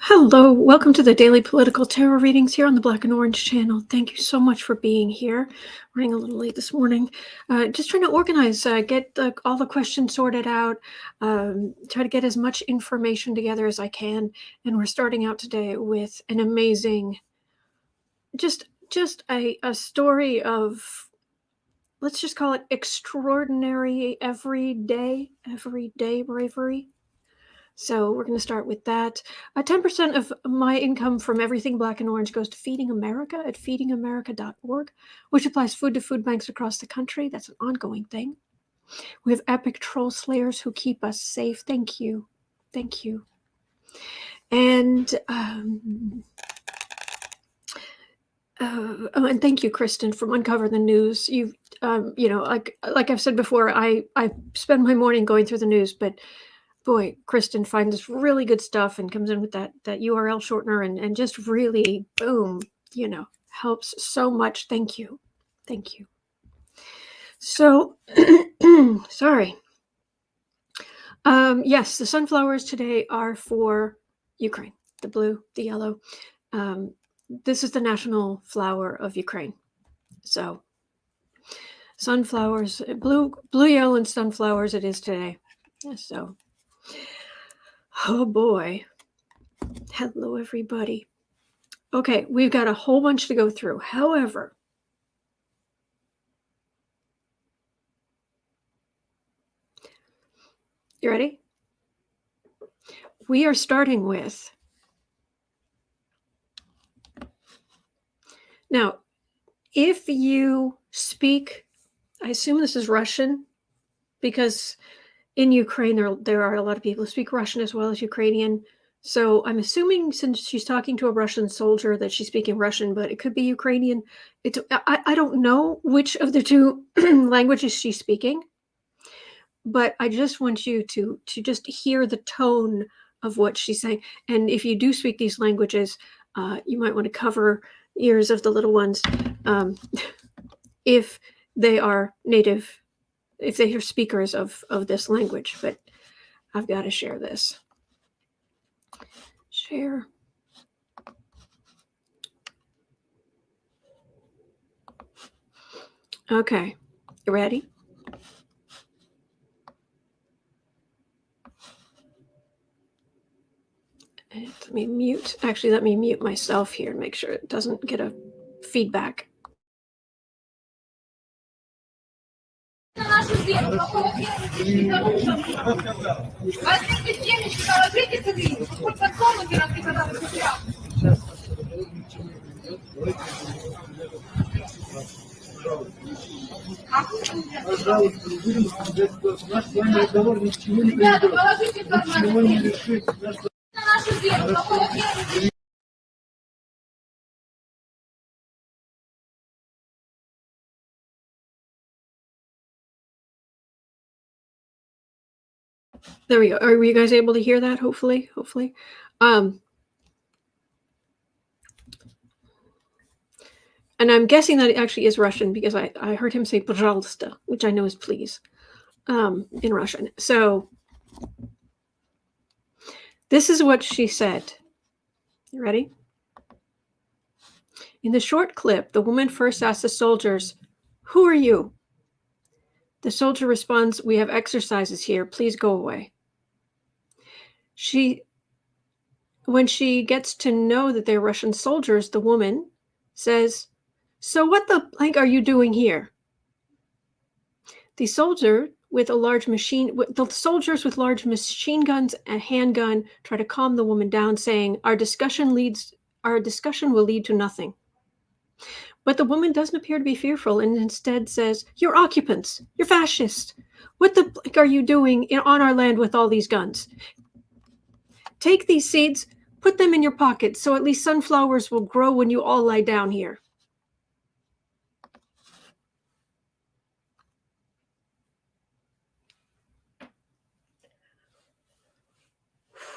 Hello, welcome to the daily political tarot readings here on the Black and Orange channel. Thank you so much for being here. Running a little late this morning. Just trying to organize, get all the questions sorted out, try to get as much information together as I can. And we're starting out today with an amazing, just a story of, let's just call it extraordinary everyday bravery. So we're going to start with that. 10% of my income from everything Black and Orange goes to Feeding America at feedingamerica.org, which applies food to food banks across the country. That's an ongoing thing. We have epic troll slayers who keep us safe. Thank you. Thank you. And and thank you, Kristen, from Uncover the News. You've like I've said before, I spend my morning going through the news, but boy, Kristen finds this really good stuff and comes in with that URL shortener and just really, boom, helps so much. Thank you. Thank you. So, sorry. Yes, the sunflowers today are for Ukraine, the blue, the yellow. This is the national flower of Ukraine. So, sunflowers, blue, yellow, and sunflowers it is today. So, oh boy. Hello, everybody. Okay, we've got a whole bunch to go through. However, you ready? We are starting with, now, if you speak, I assume this is Russian, because in Ukraine there are a lot of people who speak Russian as well as Ukrainian. So I'm assuming since she's talking to a Russian soldier that she's speaking Russian, but it could be Ukrainian. I don't know which of the two languages she's speaking, but I just want you to just hear the tone of what she's saying. And if you do speak these languages, you might want to cover ears of the little ones if they are native, if they are speakers of this language. But I've got to share this. Share. Okay, you ready? And let me mute. Actually, let me mute myself here and make sure it doesn't get a feedback. Пожалуйста, не будем обсуждать наш с вами разговор ни к чему не приведет. Ничего не решит. There we go. Are you guys able to hear that? Hopefully. And I'm guessing that it actually is Russian because I heard him say "пожалуйста," which I know is please, in Russian. So this is what she said. You ready? In the short clip, the woman first asks the soldiers, "Who are you?" The soldier responds, "We have exercises here. Please go away." When she gets to know that they're Russian soldiers, the woman says, "So what the blank are you doing here?" The soldiers with large machine guns and handgun try to calm the woman down, saying, Our discussion will lead to nothing. But the woman doesn't appear to be fearful and instead says, "You're occupants. You're fascists. What the blank are you doing on our land with all these guns? Take these seeds, put them in your pockets, so at least sunflowers will grow when you all lie down here."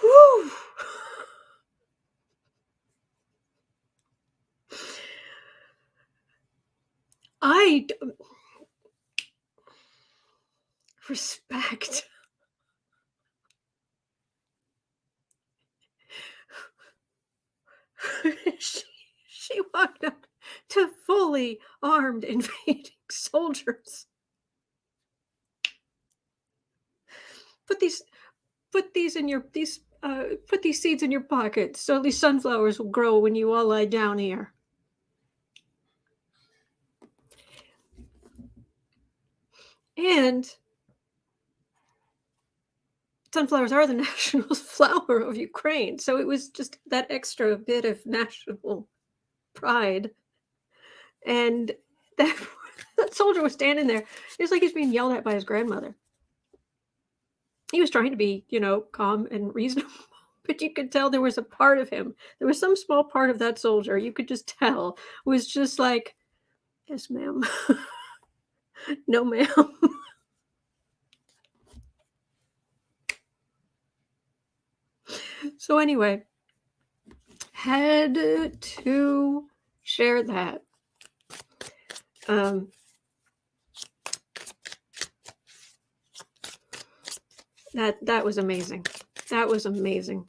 Whew. I respect. she walked up to fully armed invading soldiers. Put these put these seeds in your pocket so these sunflowers will grow when you all lie down here. And sunflowers are the national flower of Ukraine, so it was just that extra bit of national pride. And that, that soldier was standing there. It was like he's being yelled at by his grandmother. He was trying to be, calm and reasonable, but you could tell there was a part of him. There was some small part of that soldier, you could just tell, was just like, yes, ma'am. No, ma'am. So anyway, had to share that. That was amazing. That was amazing.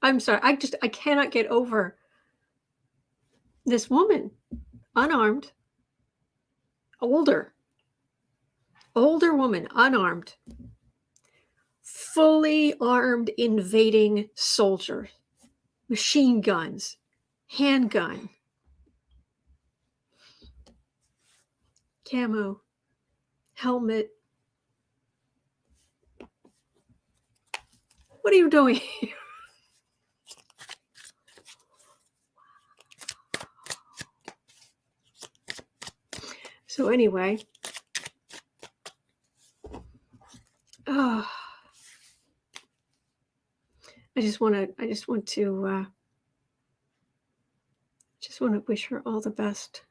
I'm sorry. I cannot get over this woman, unarmed, older woman, unarmed, fully armed, invading soldiers, machine guns, handgun, camo, helmet. What are you doing here? So anyway, I just want to wish her all the best.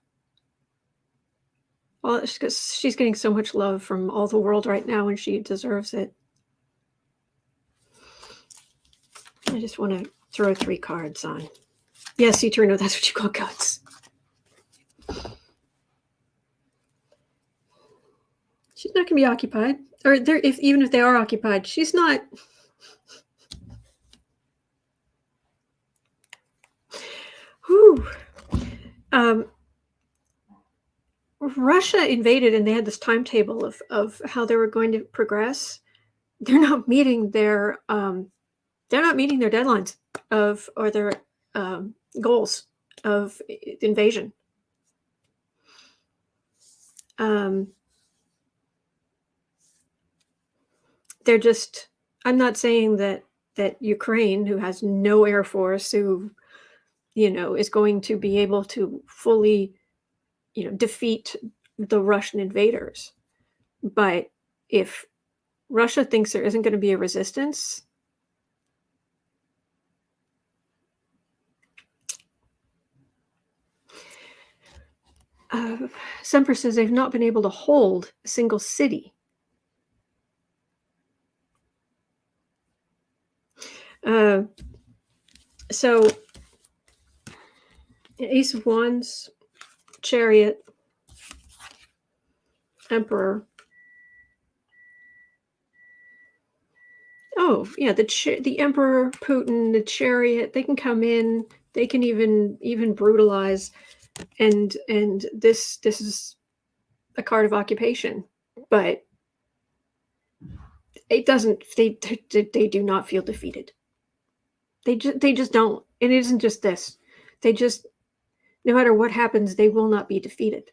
Well, because she's getting so much love from all the world right now, and she deserves it. I just want to throw 3 cards on. Yes, Eternal, that's what you call guts. She's not going to be occupied, or even if they are occupied, she's not. Whew. Russia invaded, and they had this timetable of how they were going to progress. They're not meeting their deadlines or their goals of invasion. They're just. I'm not saying that Ukraine, who has no air force, who is going to be able to fully defeat the Russian invaders. But if Russia thinks there isn't going to be a resistance, Semper says they've not been able to hold a single city. So Ace of Wands, Chariot, Emperor. Oh, yeah, the Emperor, Putin, the Chariot, they can come in, they can even brutalize, and this is a card of occupation, but it doesn't. They do not feel defeated. They just don't. And it isn't just this. They just, no matter what happens, they will not be defeated.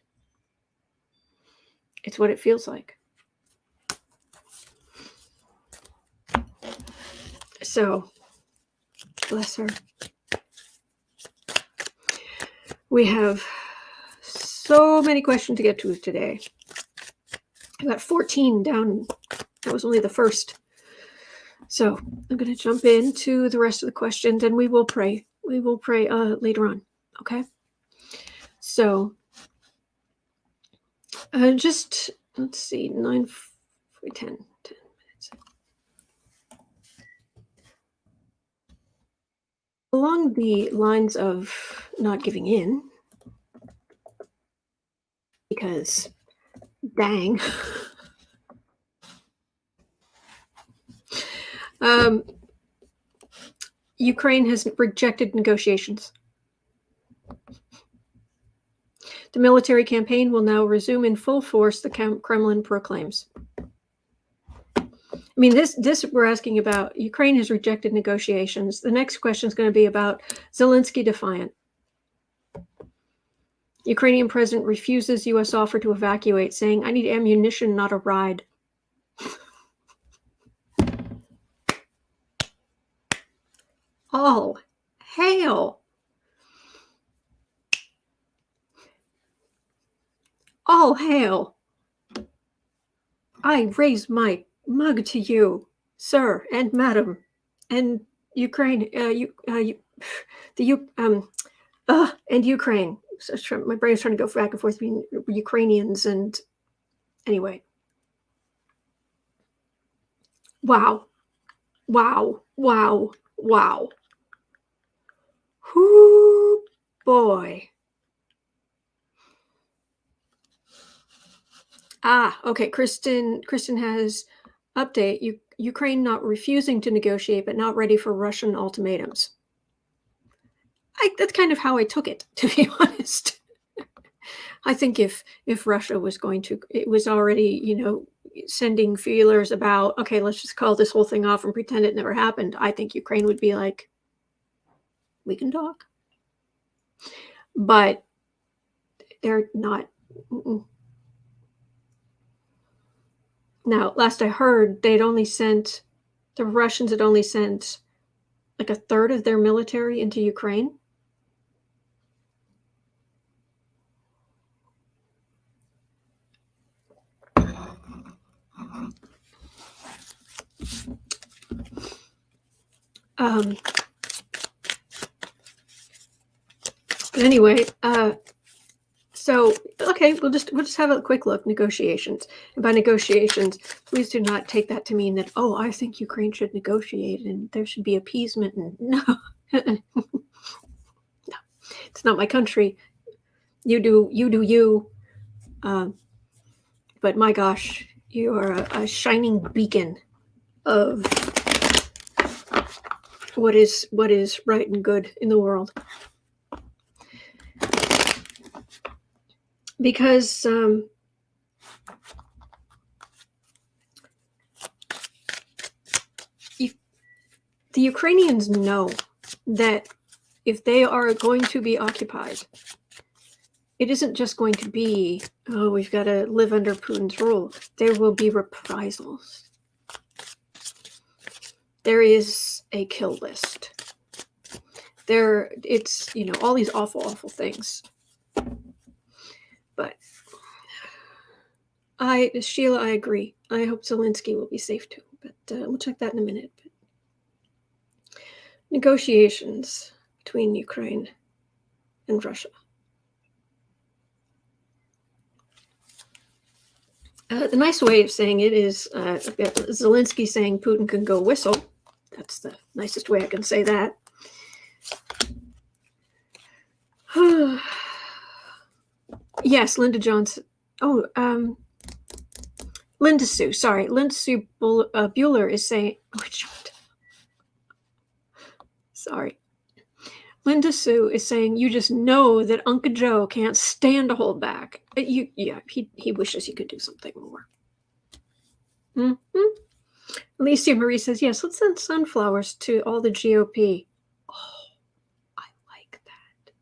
It's what it feels like. So, bless her. We have so many questions to get to today. I got 14 down. That was only the first. So I'm going to jump into the rest of the questions, and we will pray. We will pray later on. Okay. So just let's see, 10 minutes. Along the lines of not giving in, because dang. Ukraine has rejected negotiations. The military campaign will now resume in full force, the Kremlin proclaims. I mean, this we're asking about. Ukraine has rejected negotiations. The next question is going to be about Zelensky defiant. Ukrainian president refuses U.S. offer to evacuate, saying, "I need ammunition, not a ride." All hail. All hail. I raise my mug to you, sir and madam, and Ukraine, and Ukraine. So my brain's trying to go back and forth between Ukrainians and anyway. Wow. Wow. Wow. Wow. Whoo, boy. Okay. Kristen has update. Ukraine not refusing to negotiate, but not ready for Russian ultimatums. That's kind of how I took it, to be honest. I think if Russia was going to, it was already, sending feelers about, okay, let's just call this whole thing off and pretend it never happened. I think Ukraine would be like, we can talk. But they're not. Now, last I heard, the Russians had only sent like a third of their military into Ukraine. But anyway, so okay, we'll just have a quick look. Negotiations. And by negotiations, please do not take that to mean that, oh, I think Ukraine should negotiate and there should be appeasement. And no, no, it's not my country. You do you. But my gosh, you are a shining beacon of what is right and good in the world. Because the Ukrainians know that if they are going to be occupied, it isn't just going to be, oh, we've got to live under Putin's rule. There will be reprisals. There is a kill list. It's, all these awful, awful things. But Sheila, I agree. I hope Zelensky will be safe too. But we'll check that in a minute. But negotiations between Ukraine and Russia. The nice way of saying it is Zelensky saying Putin can go whistle. That's the nicest way I can say that. Yes, Linda Johnson. Oh, Linda Sue. Sorry, Linda Sue Bueller is saying. Sorry. Linda Sue is saying, you just know that Uncle Joe can't stand to hold back. He wishes he could do something more. Mm-hmm. Alicia Marie says, yes, let's send sunflowers to all the GOP. Oh, I like that.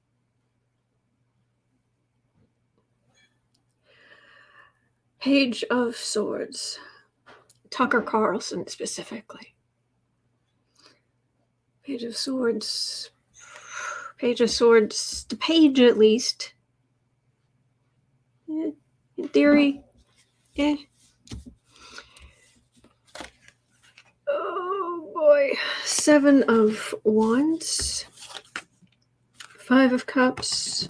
Page of Swords. Tucker Carlson specifically. Page of Swords. Page of Swords, the page at least. In theory, Oh boy. 7 of Wands. 5 of Cups.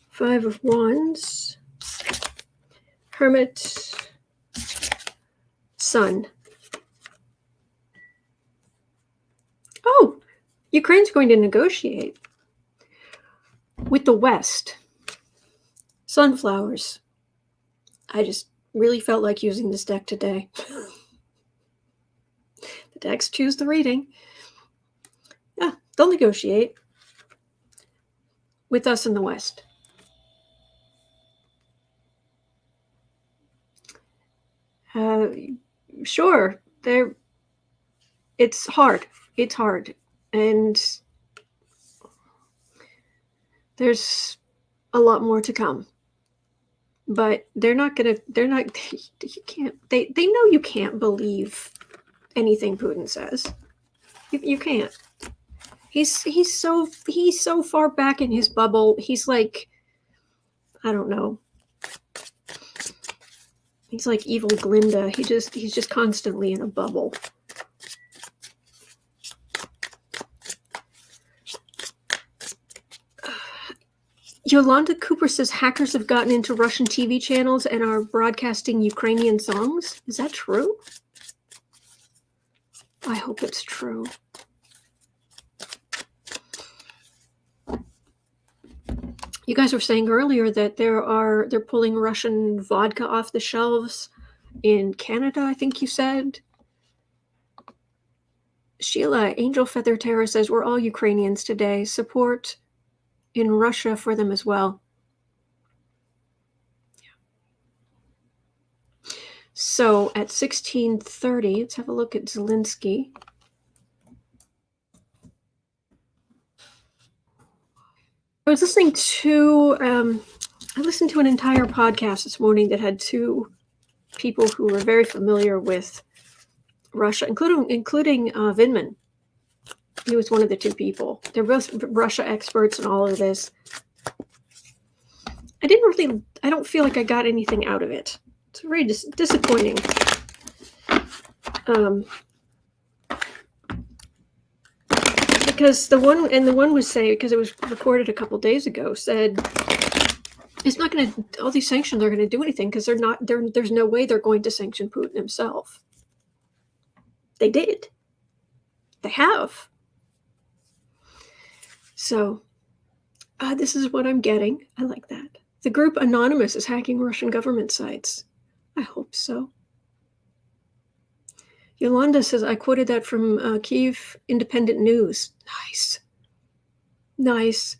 5 of Wands. Hermit. Sun. Oh! Ukraine's going to negotiate with the West. Sunflowers. I just really felt like using this deck today. Decks choose the reading. Yeah, they'll negotiate with us in the West. Sure, it's hard. It's hard. And there's a lot more to come. But you can't, they know you can't believe anything Putin says. You can't. He's so far back in his bubble. He's like, I don't know. He's like evil Glinda. He's just constantly in a bubble. Yolanda Cooper says hackers have gotten into Russian TV channels and are broadcasting Ukrainian songs. Is that true? I hope it's true. You guys were saying earlier that they're pulling Russian vodka off the shelves in Canada, I think you said. Sheila Angel Feather Terror says we're all Ukrainians today. Support in Russia for them as well. So at 16:30, let's have a look at Zelensky. I was listening to I listened to an entire podcast this morning that had two people who were very familiar with Russia, including Vindman. He was one of the two people. They're both Russia experts and all of this. I don't feel like I got anything out of it. It's very disappointing. Because the one was saying, because it was recorded a couple days ago, said it's not going to, all these sanctions are going to do anything because there's no way they're going to sanction Putin himself. They did. They have. So this is what I'm getting. I like that. The group Anonymous is hacking Russian government sites. I hope so. Yolanda says, I quoted that from Kiev Independent News. Nice.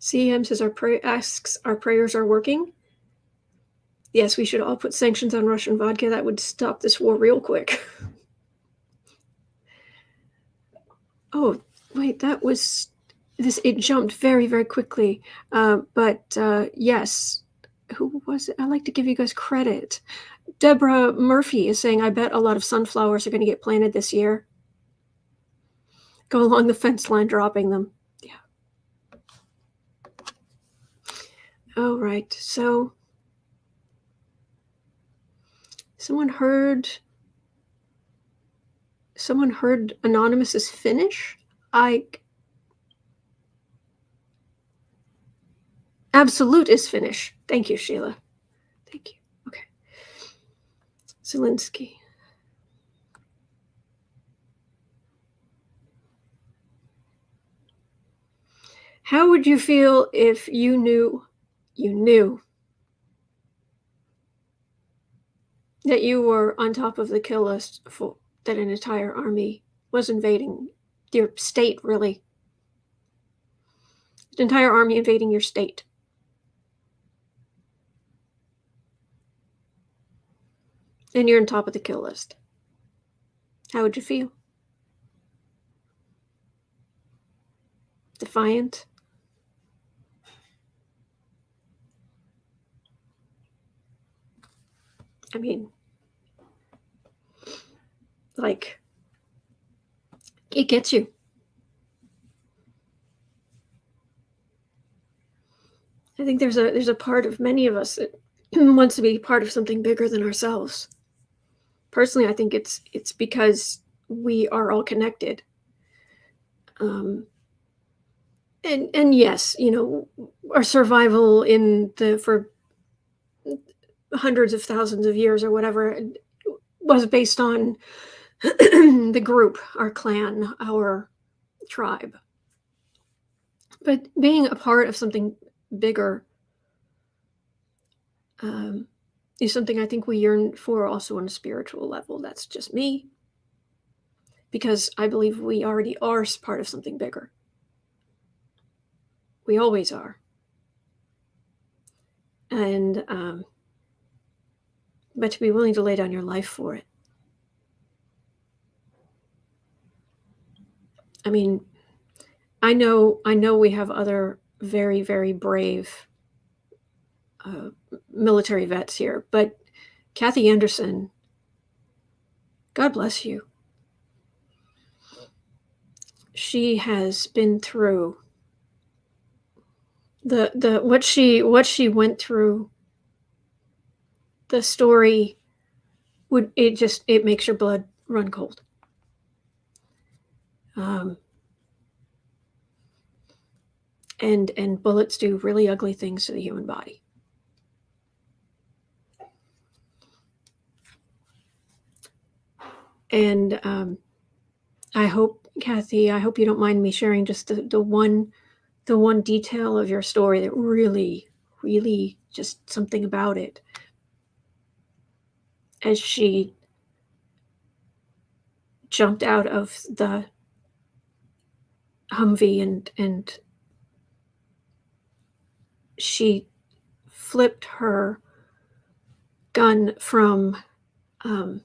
CM says, asks, our prayers are working. Yes, we should all put sanctions on Russian vodka. That would stop this war real quick. Oh, wait, that was this. It jumped very, very quickly. But yes, who was it? I like to give you guys credit. Deborah Murphy is saying, I bet a lot of sunflowers are going to get planted this year. Go along the fence line, dropping them. Yeah. All right. So someone heard Anonymous is Finnish. Absolute is Finnish. Thank you, Sheila. Thank you. Okay. Zelensky. How would you feel if you knew that you were on top of the kill list for that an entire army was invading your state, really? An entire army invading your state. And you're on top of the kill list. How would you feel? Defiant? I mean, like, it gets you. I think there's a part of many of us that wants to be part of something bigger than ourselves. Personally, I think it's because we are all connected. And yes, our survival for hundreds of thousands of years or whatever was based on the group, our clan, our tribe. But being a part of something bigger is something I think we yearn for also on a spiritual level. That's just me, because I believe we already are part of something bigger. We always are. And, but to be willing to lay down your life for it. I mean, I know we have other very, very brave military vets here, but Kathy Anderson, God bless you. She has been through what she went through. The story it makes your blood run cold. And bullets do really ugly things to the human body. And I hope, Kathy, I hope you don't mind me sharing just the one detail of your story that really, really just something about it. As she jumped out of the Humvee and she flipped her gun from, I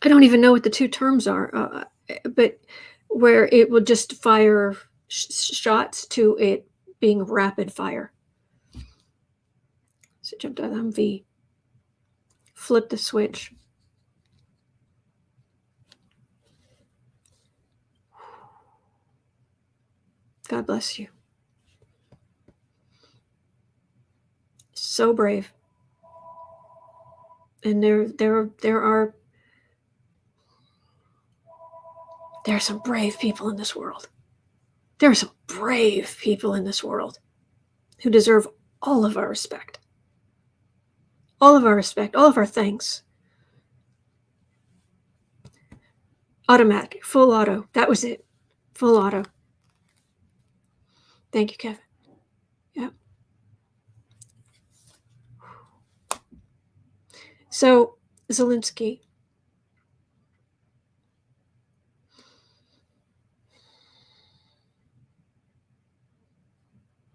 don't even know what the two terms are, but where it will just fire shots to it being rapid fire. So jumped out of the Humvee, flipped the switch. God bless you. So brave. And there are some brave people in this world. There are some brave people in this world who deserve all of our respect. All of our respect, all of our thanks. Automatic, full auto. That was it. Full auto. Thank you, Kevin. Yeah. So, Zelensky.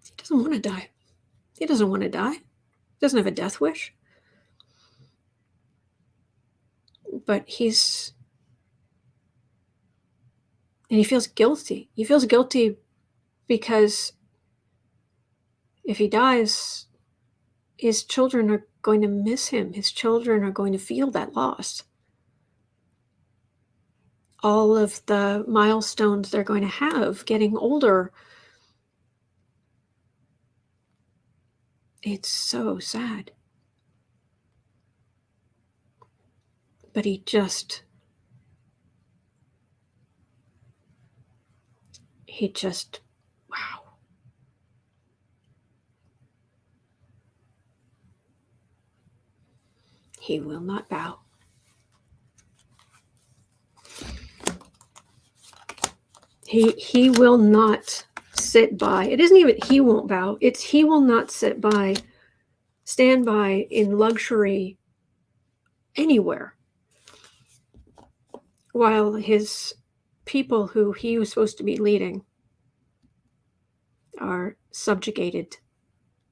He doesn't want to die. He doesn't want to die. He doesn't have a death wish. But he feels guilty. He feels guilty because if he dies, his children are going to miss him. His children are going to feel that loss. All of the milestones they're going to have getting older. It's so sad. But he just, wow. He will not bow. He will not sit by. It isn't even he won't bow. It's he will not stand by in luxury anywhere while his people who he was supposed to be leading are subjugated,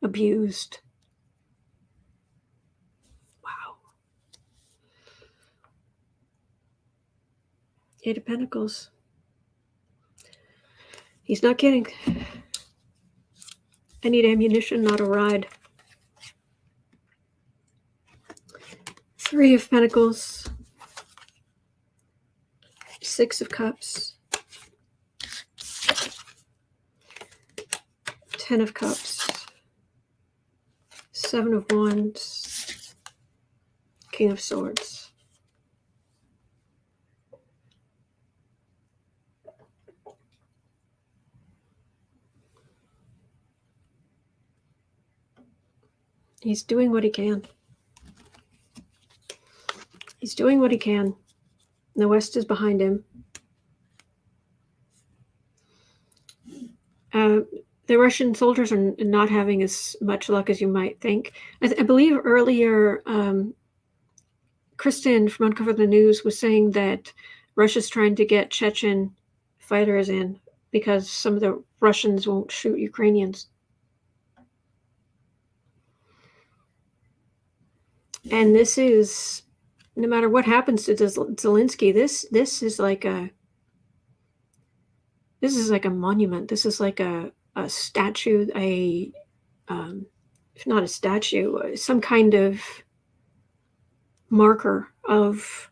abused. Wow. Eight of Pentacles. He's not kidding. I need ammunition, not a ride. Three of Pentacles. Six of Cups. 10 of Cups. 7 of Wands. King of Swords. He's doing what he can. He's doing what he can. The West is behind him. The Russian soldiers are not having as much luck as you might think. I believe earlier, Kristen from Uncover the News was saying that Russia's trying to get Chechen fighters in because some of the Russians won't shoot Ukrainians. And this is, no matter what happens to Zelensky, this is like a monument. This is like a statue, if not a statue, some kind of marker of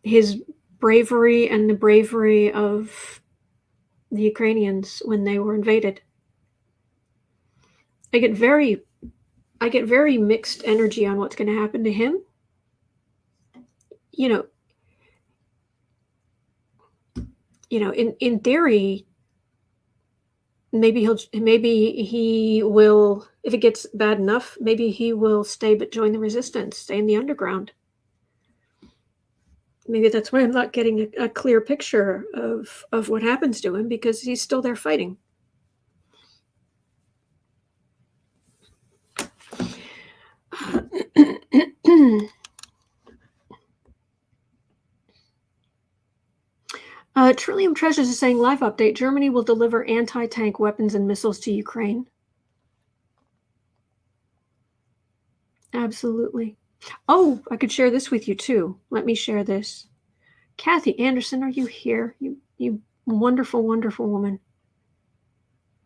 his bravery and the bravery of the Ukrainians when they were invaded. I get very mixed energy on what's going to happen to him. You know, in theory, maybe he will, if it gets bad enough, maybe he will stay but join the resistance, stay in the underground. Maybe that's why I'm not getting a clear picture of what happens to him, because he's still there fighting. Trillium Treasures is saying, live update, Germany will deliver anti-tank weapons and missiles to Ukraine. Absolutely. Oh, I could share this with you too. Let me share this. Kathy Anderson, are you here? You wonderful, wonderful woman.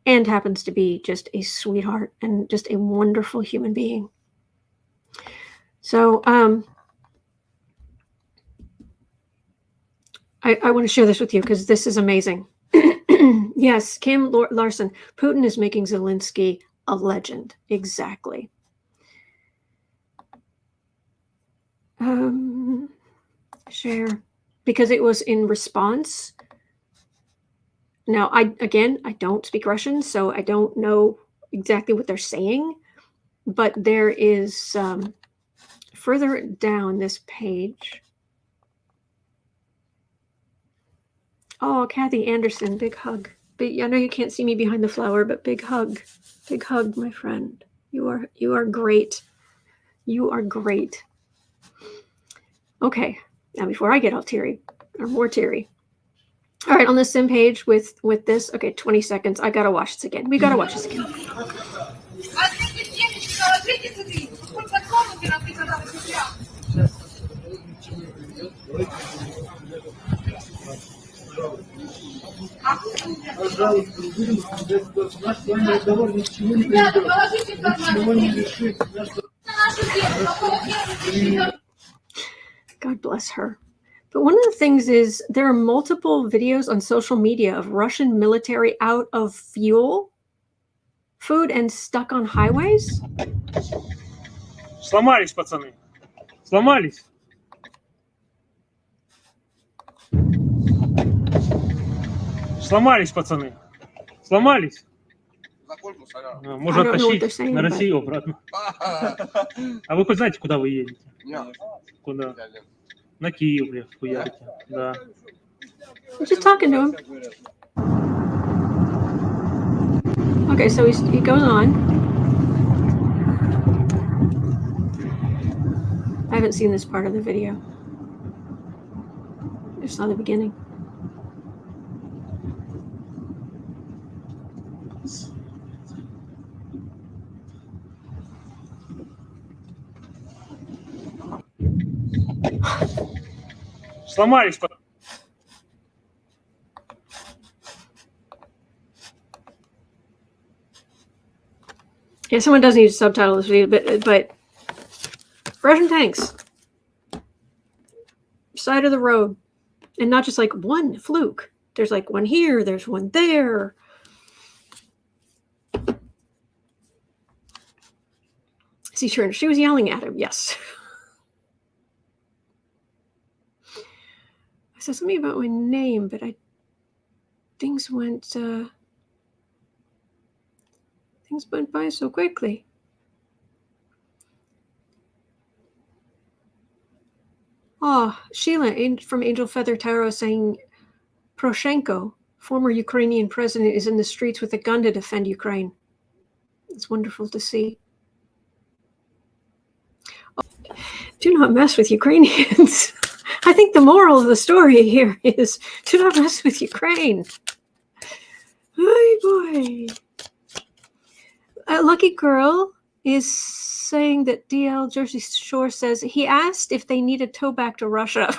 And happens to be just a sweetheart and just a wonderful human being. So, I want to share this with you because this is amazing. Yes, Kim Larson, Putin is making Zelensky a legend. Exactly. Share, because it was in response. Now, I don't speak Russian, so I don't know exactly what they're saying, but there is further down this page. Oh, Kathy Anderson, big hug. I know you can't see me behind the flower, but big hug, my friend. You are great. You are great. Okay, now before I get all teary, or more teary. All right, on the sim page with this. Okay, 20 seconds. I gotta watch this again. We gotta watch this again. Пожалуйста, будем обсуждать наш с вами разговор ни к чему не приведет. Ничего не решит. God bless her. But one of the things is there are multiple videos on social media of Russian military out of fuel, food, and stuck on highways. Сломались, пацаны. Сломались. Сломались, пацаны. Сломались. Можно оттащить на Россию обратно. А вы хоть знаете, куда вы едете? Нет. Куда? На Киев, блин, хуярите. Да. I'm just talking to him. Okay, so he goes on. I haven't seen this part of the video. I saw the beginning. Сломались. Yeah, someone does need to subtitle this video, but Russian tanks, side of the road, and not just like one fluke. There's like one here, there's one there. See, sure, she was yelling at him. Yes. I said something about my name, but things went by so quickly. Oh, Sheila from Angel Feather Tarot saying Poroshenko former Ukrainian president is in the streets with a gun to defend Ukraine. It's wonderful to see. Oh, do not mess with Ukrainians. I think the moral of the story here is do not mess with Ukraine. Oh boy. A lucky girl is saying that DL Jersey Shore says he asked if they need a tow back to Russia.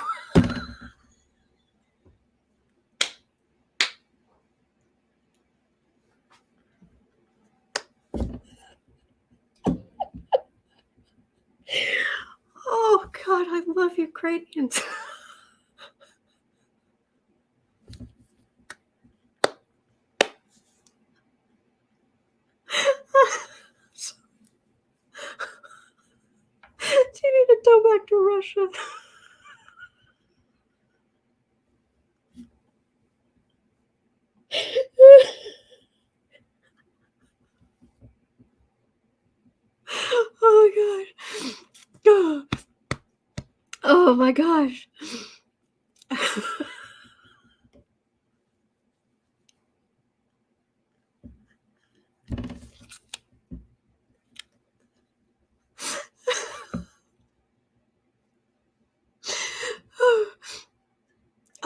Oh God, I love Ukrainians. Do you need to tow back to Russia? Oh my gosh. Oh my gosh.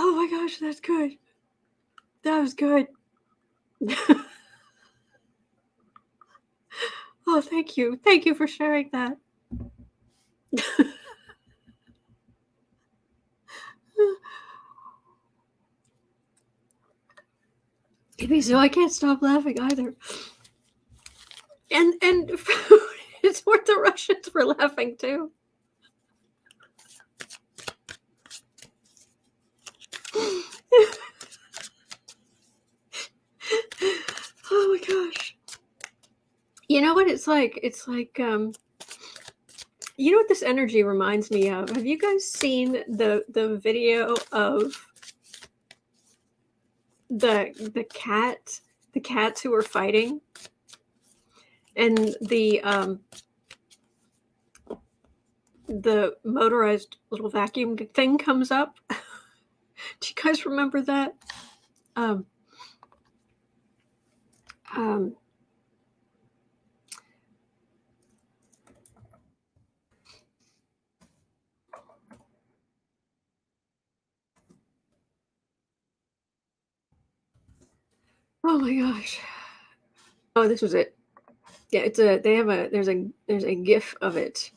Oh my gosh, that's good. That was good. Oh, thank you. Thank you for sharing that. So I can't stop laughing either. And it's worth the Russians were laughing too. Oh my gosh. You know what it's like? It's like you know what this energy reminds me of? Have you guys seen the video of the cats who are fighting? And the motorized little vacuum thing comes up. Do you guys remember that? Oh my gosh. Oh, this was it. Yeah, there's a GIF of it.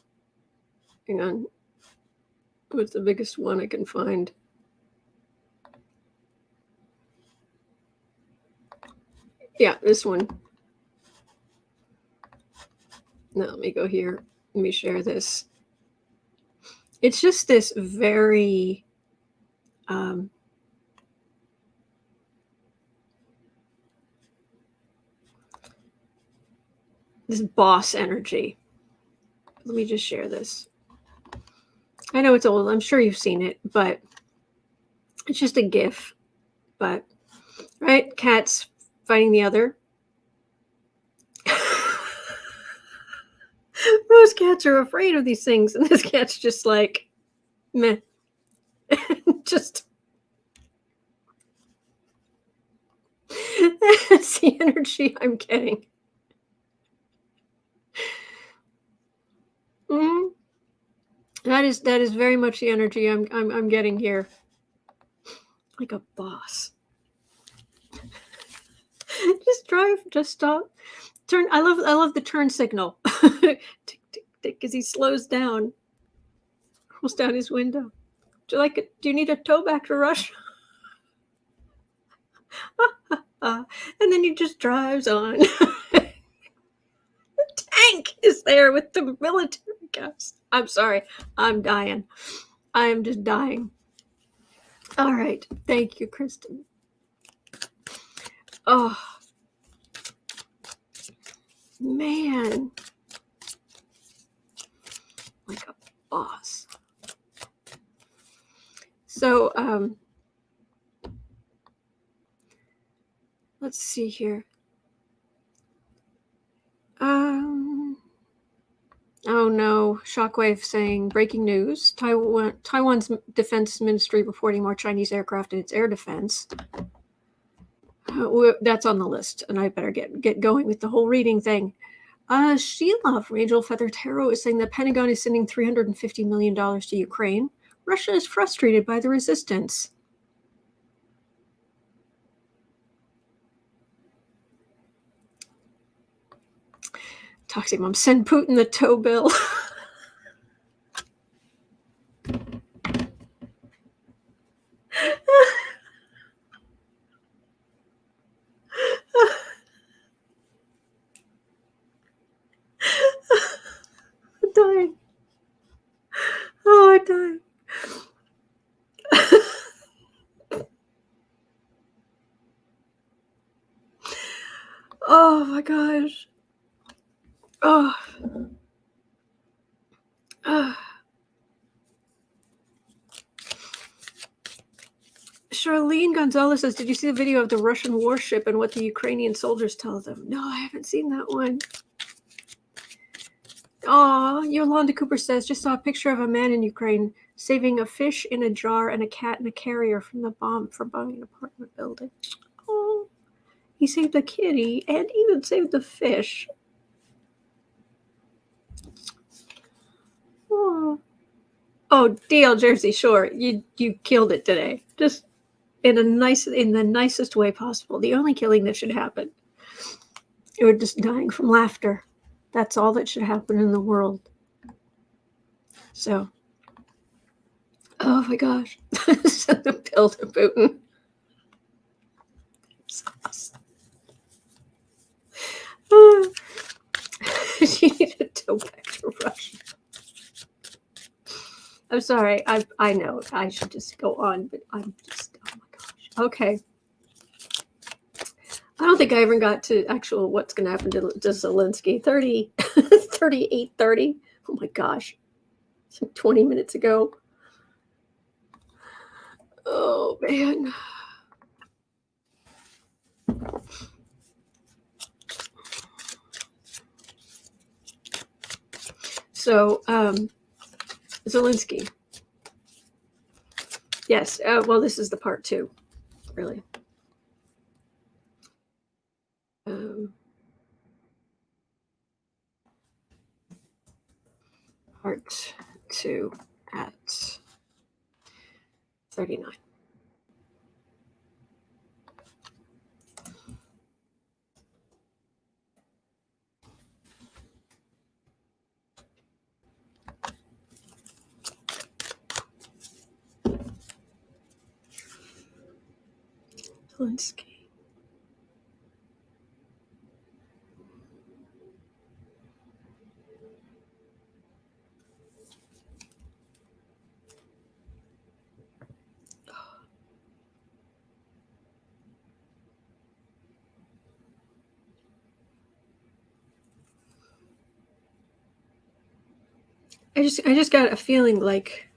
Hang on. What's the biggest one I can find? Yeah, this one. Now let me go here. Let me share this. It's just this very this boss energy. Let me just share this. I know it's old. I'm sure you've seen it, but it's just a GIF. But right, cats fighting the other. Most cats are afraid of these things, and this cat's just like, meh. Just that's the energy I'm getting. Mm-hmm. That is very much the energy I'm getting here. Like a boss. Just drive, just stop. Turn. I love the turn signal. Tick, tick, tick, because he slows down. Rolls down his window. Do you need a tow back to Russia? And then he just drives on. The tank is there with the military guys. I'm sorry. I'm dying. I am just dying. All right. Thank you, Kristen. Oh, man. Like a boss. So, let's see here. Oh no, Shockwave saying breaking news. Taiwan's defense ministry reporting more Chinese aircraft in its air defense. That's on the list, and I better get going with the whole reading thing. Sheila from Angel Feather Tarot is saying the Pentagon is sending $350 million to Ukraine. Russia is frustrated by the resistance. Toxic Mom, send Putin the tow bill. I'm dying. Oh, I'm dying. Oh my gosh. Oh. Charlene Gonzalez says, did you see the video of the Russian warship and what the Ukrainian soldiers tell them? No, I haven't seen that one. Aw, Yolanda Cooper says, just saw a picture of a man in Ukraine saving a fish in a jar and a cat in a carrier from bombing an apartment building. Oh, he saved the kitty and even saved the fish. Oh, DL Jersey Shore, you killed it today. Just in the nicest way possible. The only killing that should happen. Or just dying from laughter. That's all that should happen in the world. So, oh my gosh. Send the bill to Putin. She needed to go back to Russia. I'm sorry. I know I should just go on, but I'm just, oh my gosh. Okay. I don't think I ever got to actual what's going to happen to Zelensky. 38:30. Oh my gosh. 20 minutes ago. Oh man. So, Zelensky. Yes. Well, this is the part 2, really. Part 2 at 39. Zelensky. I just got a feeling like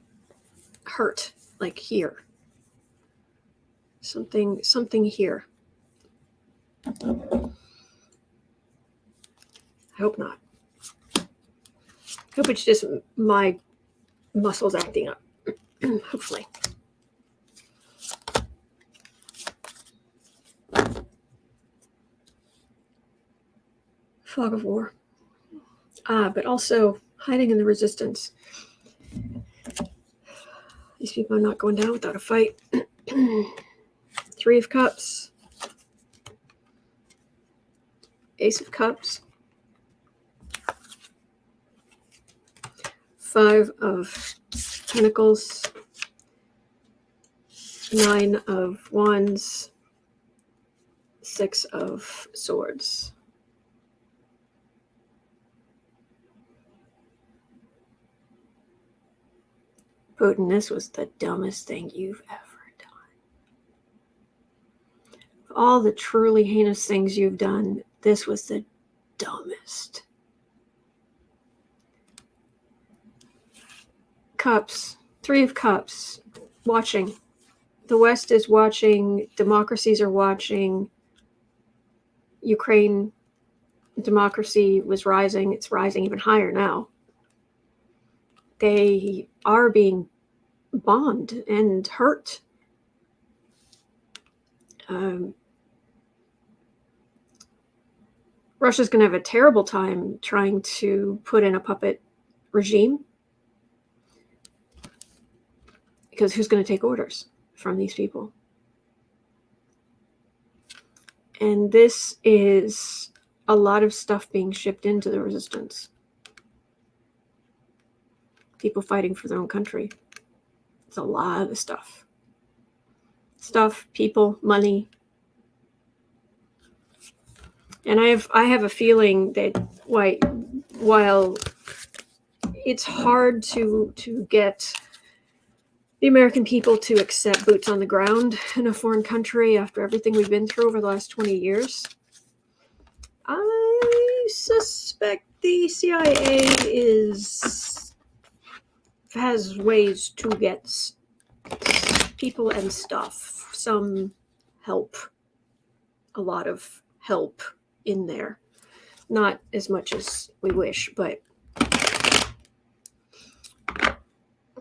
hurt, like here. Something here. I hope not. I hope it's just my muscles acting up. Hopefully. Fog of war. But also hiding in the resistance. These people are not going down without a fight. 3 of Cups. Ace of Cups. 5 of Pentacles. 9 of Wands. 6 of Swords. Putin, this was the dumbest thing you've ever done. Of all the truly heinous things you've done, this was the dumbest. Cups. 3 of Cups. Watching. The West is watching. Democracies are watching. Ukraine democracy was rising. It's rising even higher now. They are being bombed and hurt. Russia's going to have a terrible time trying to put in a puppet regime, because who's going to take orders from these people? And this is a lot of stuff being shipped into the resistance. People fighting for their own country. It's a lot of stuff. Stuff, people, money. And I have a feeling that while it's hard to get the American people to accept boots on the ground in a foreign country after everything we've been through over the last 20 years, I suspect the CIA has ways to get people and stuff, some help, a lot of help in there. Not as much as we wish, but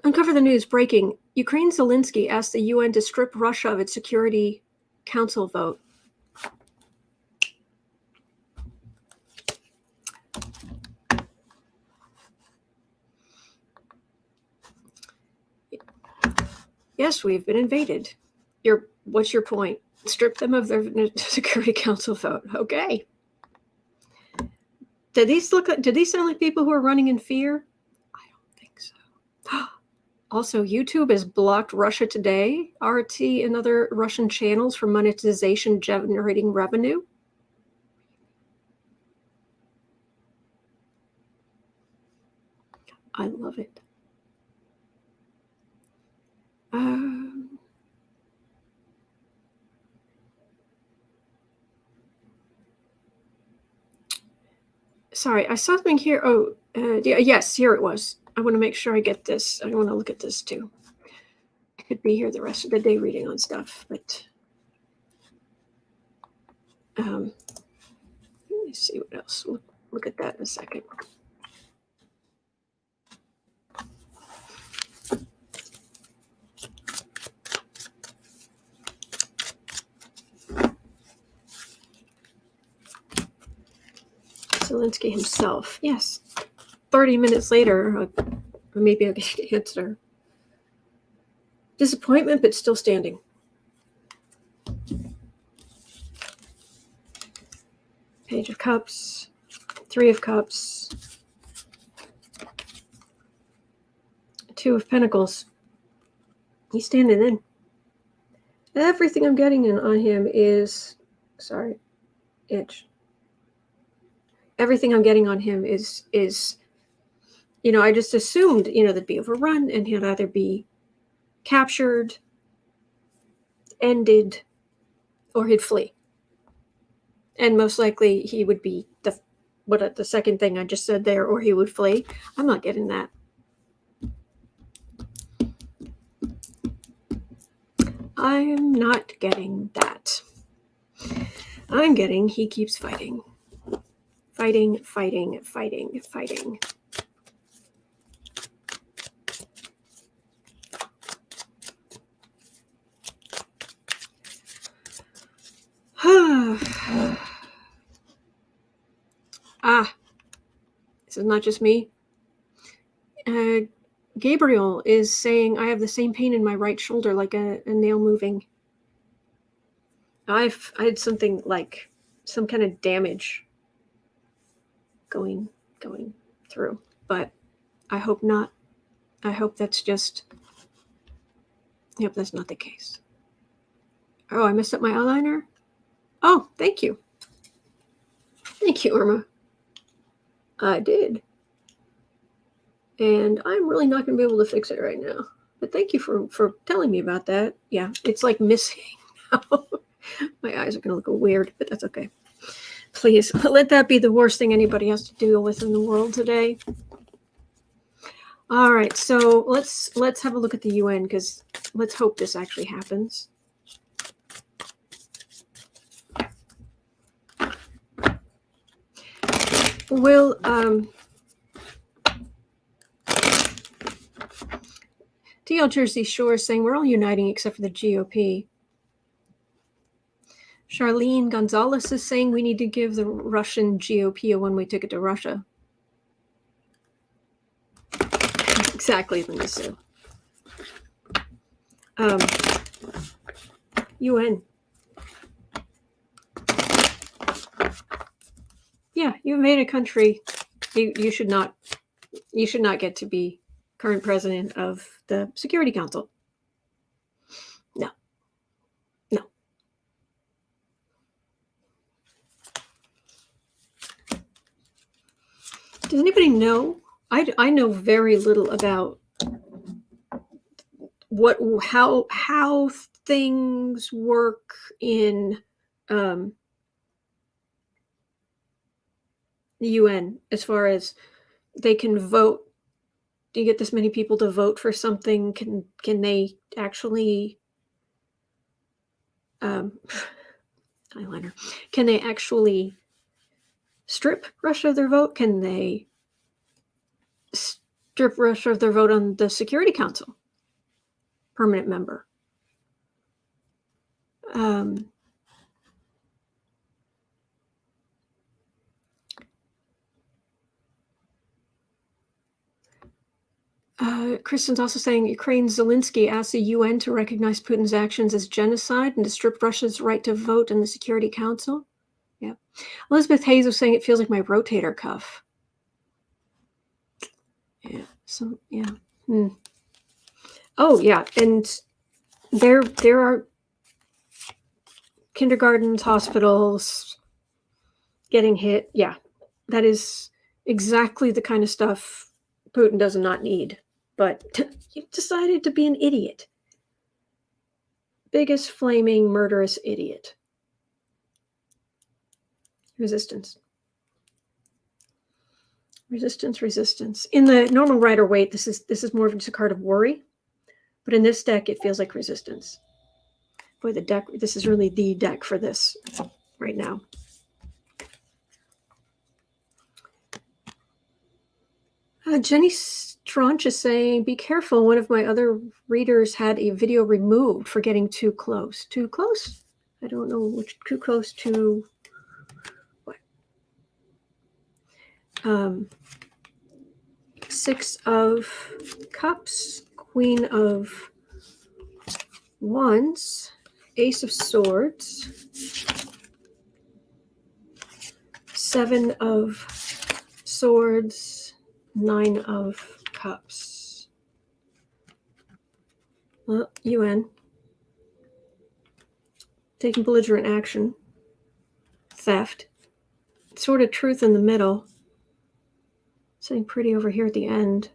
Uncover the News breaking. Ukraine Zelensky asked the UN to strip Russia of its Security Council vote. Yes, we've been invaded. What's your point? Strip them of their Security Council vote. Okay. Did these sound like people who are running in fear? I don't think so. Also, YouTube has blocked Russia Today, RT, and other Russian channels for monetization generating revenue. I love it. Sorry, I saw something here. Oh, yes, here it was. I want to make sure I get this. I want to look at this too. I could be here the rest of the day reading on stuff, but let me see what else. Look at that in a second. Zelensky himself. Yes. 30 minutes later, maybe I'll get the answer. Disappointment, but still standing. Page of Cups. Three of Cups. Two of Pentacles. He's standing in. Everything I'm getting on him is... Sorry. Itch. Everything I'm getting on him is I just assumed, they'd be overrun and he'd either be captured, ended, or he'd flee. And most likely he would be the second thing I just said there, or he would flee. I'm not getting that. I'm not getting that. I'm getting he keeps fighting. Fighting, fighting, fighting, fighting. This is not just me. Gabriel is saying, I have the same pain in my right shoulder, like a nail moving. I had something like some kind of damage going through, but I hope not. I hope that's just, yep, that's not the case. Oh, I messed up my eyeliner? Oh, thank you. Thank you, Irma. I did. And I'm really not going to be able to fix it right now. But thank you for telling me about that. Yeah, it's like missing now. My eyes are going to look weird, but that's okay. Please, let that be the worst thing anybody has to deal with in the world today. All right, so let's have a look at the UN, because let's hope this actually happens. Will TL Jersey Shore saying we're all uniting except for the GOP. Charlene Gonzalez is saying we need to give the Russian GOP a one-way ticket to Russia. Exactly, Linda Sue. UN. Yeah, you made a country. You should not get to be current president of the Security Council. No. Does anybody know? I know very little about how things work in the UN as far as they can vote. Do you get this many people to vote for something? Can they actually eyeliner? Can they actually strip Russia of their vote? Can they strip Russia of their vote on the Security Council? Permanent member. Kristen's also saying Ukraine's Zelensky asked the UN to recognize Putin's actions as genocide and to strip Russia's right to vote in the Security Council. Yeah. Elizabeth Hayes was saying it feels like my rotator cuff. Yeah. So yeah. Oh yeah, and there are kindergartens, hospitals getting hit. Yeah, that is exactly the kind of stuff Putin does not need. But you decided to be an idiot. Biggest flaming murderous idiot. Resistance. In the normal rider weight, this is more of just a card of worry. But in this deck, it feels like resistance. Boy, the deck, this is really the deck for this right now. Jenny Straunch is saying, be careful. One of my other readers had a video removed for getting too close. Too close? I don't know which too close to what. Six of Cups, Queen of Wands, Ace of Swords, Seven of Swords, Nine of Cups. Well, UN. Taking belligerent action. Theft. Sort of truth in the middle. Sitting pretty over here at the end.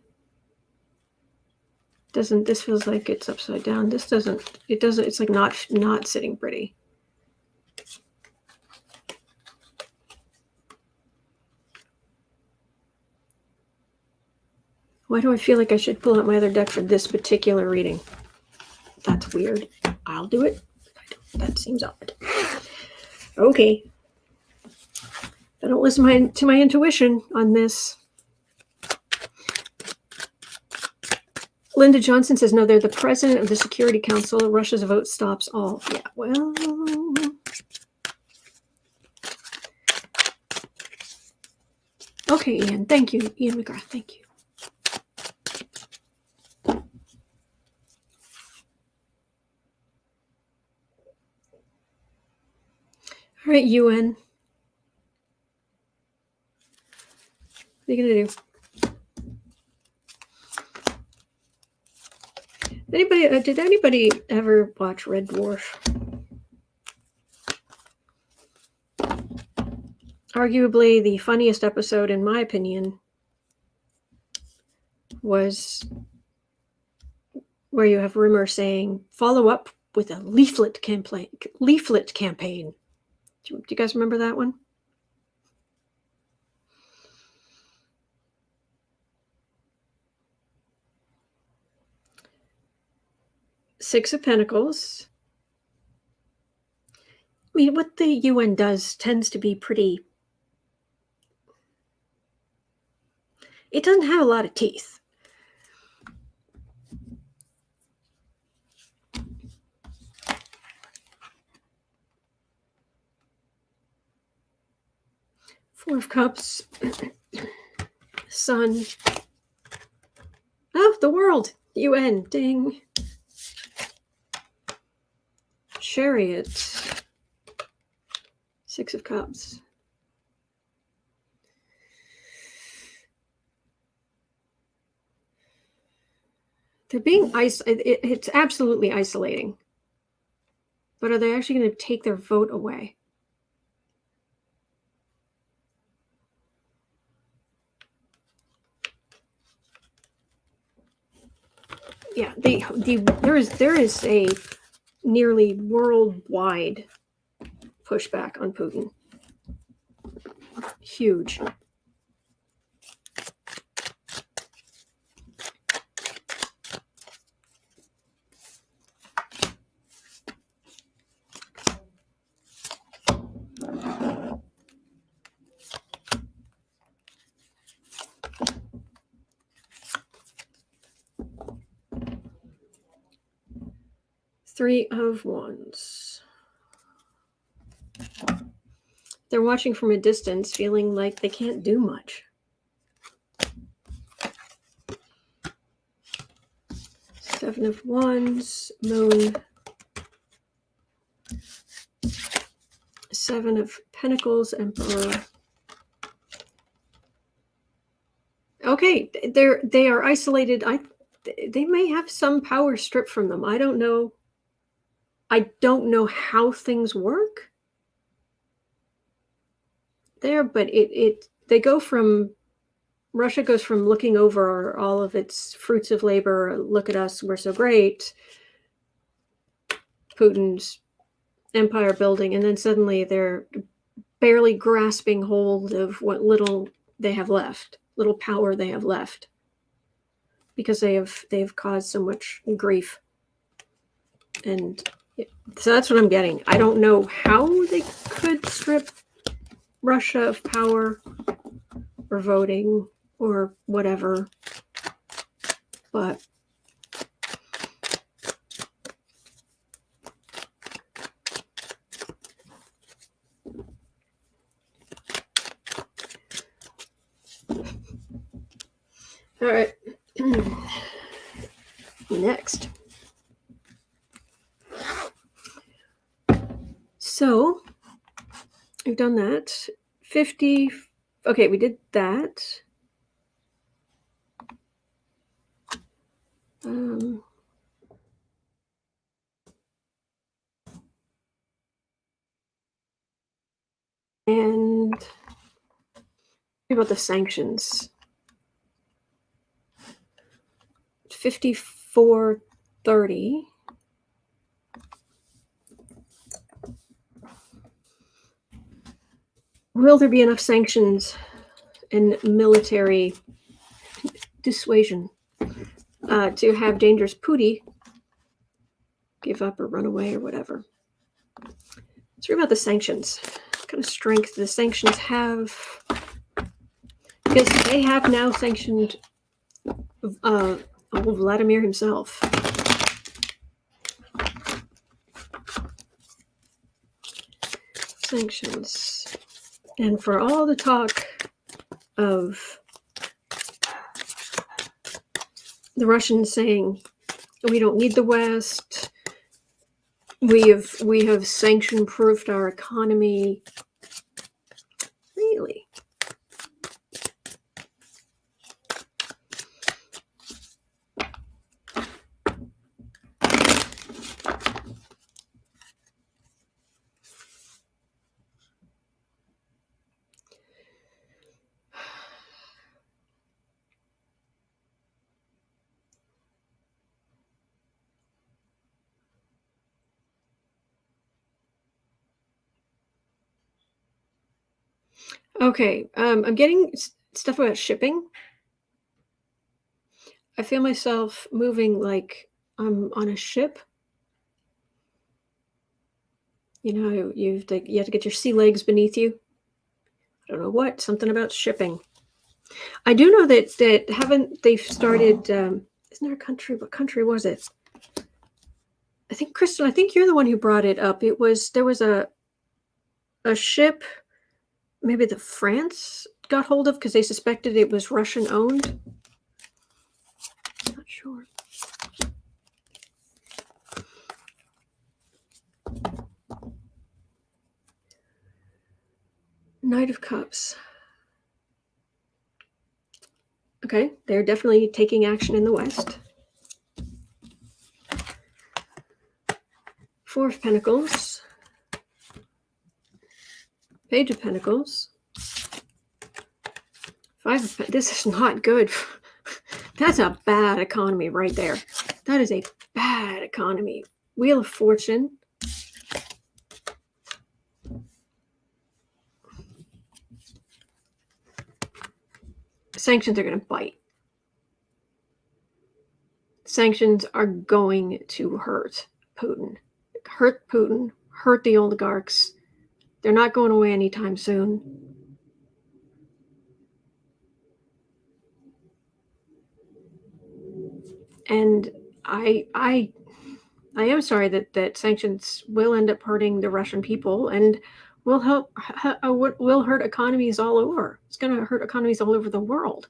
This feels like it's upside down. It's like not sitting pretty. Why do I feel like I should pull out my other deck for this particular reading? That's weird. I'll do it. That seems odd. Okay. I don't listen to my intuition on this. Linda Johnson says, no, they're the president of the Security Council. Russia's vote stops all. Yeah, well. Okay, Ian. Thank you. Ian McGrath, thank you. All right, UN. What are you going to do? Did anybody ever watch Red Dwarf? Arguably the funniest episode, in my opinion, was where you have Rimmer saying, follow up with a leaflet campaign. Do you guys remember that one? Six of Pentacles. I mean, what the UN does tends to be pretty... It doesn't have a lot of teeth. Four of Cups. Sun. Oh, the world. UN. Ding. Chariot. Six of Cups. They're being it's absolutely isolating. But are they actually going to take their vote away? Yeah, there is a nearly worldwide pushback on Putin. Huge. Three of Wands. They're watching from a distance, feeling like they can't do much. Seven of Wands, Moon. Seven of Pentacles, Emperor. Okay, they are isolated. They may have some power stripped from them. I don't know. I don't know how things work there, but they go from, Russia goes from looking over all of its fruits of labor, look at us, we're so great, Putin's empire building, and then suddenly they're barely grasping hold of what little they have left, little power they have left, because they've caused so much grief. And so that's what I'm getting. I don't know how they could strip Russia of power or voting or whatever, but all right. Next. So we've done that. 50. Okay, we did that. And what about the sanctions? 5430. Will there be enough sanctions and military dissuasion to have dangerous Puty give up or run away or whatever? Let's read about the sanctions. What kind of strength the sanctions have? Because they have now sanctioned Vladimir himself. Sanctions. And for all the talk of the Russians saying we don't need the West, we have sanction-proofed our economy. Really? Okay, I'm getting stuff about shipping. I feel myself moving like I'm on a ship. You know, you have to get your sea legs beneath you. I don't know what, something about shipping. I do know that haven't they started, isn't there a country, what country was it? I think, Kristen, I think you're the one who brought it up. There was a ship maybe the France got hold of because they suspected it was Russian owned. Not sure. Knight of Cups. Okay, they're definitely taking action in the West. Four of Pentacles. Page of Pentacles. Five of Pentacles. This is not good. That's a bad economy right there. That is a bad economy. Wheel of Fortune. Sanctions are going to bite. Sanctions are going to hurt Putin. Hurt Putin. Hurt the oligarchs. They're not going away anytime soon. And I am sorry that sanctions will end up hurting the Russian people and will hurt economies all over. It's going to hurt economies all over the world.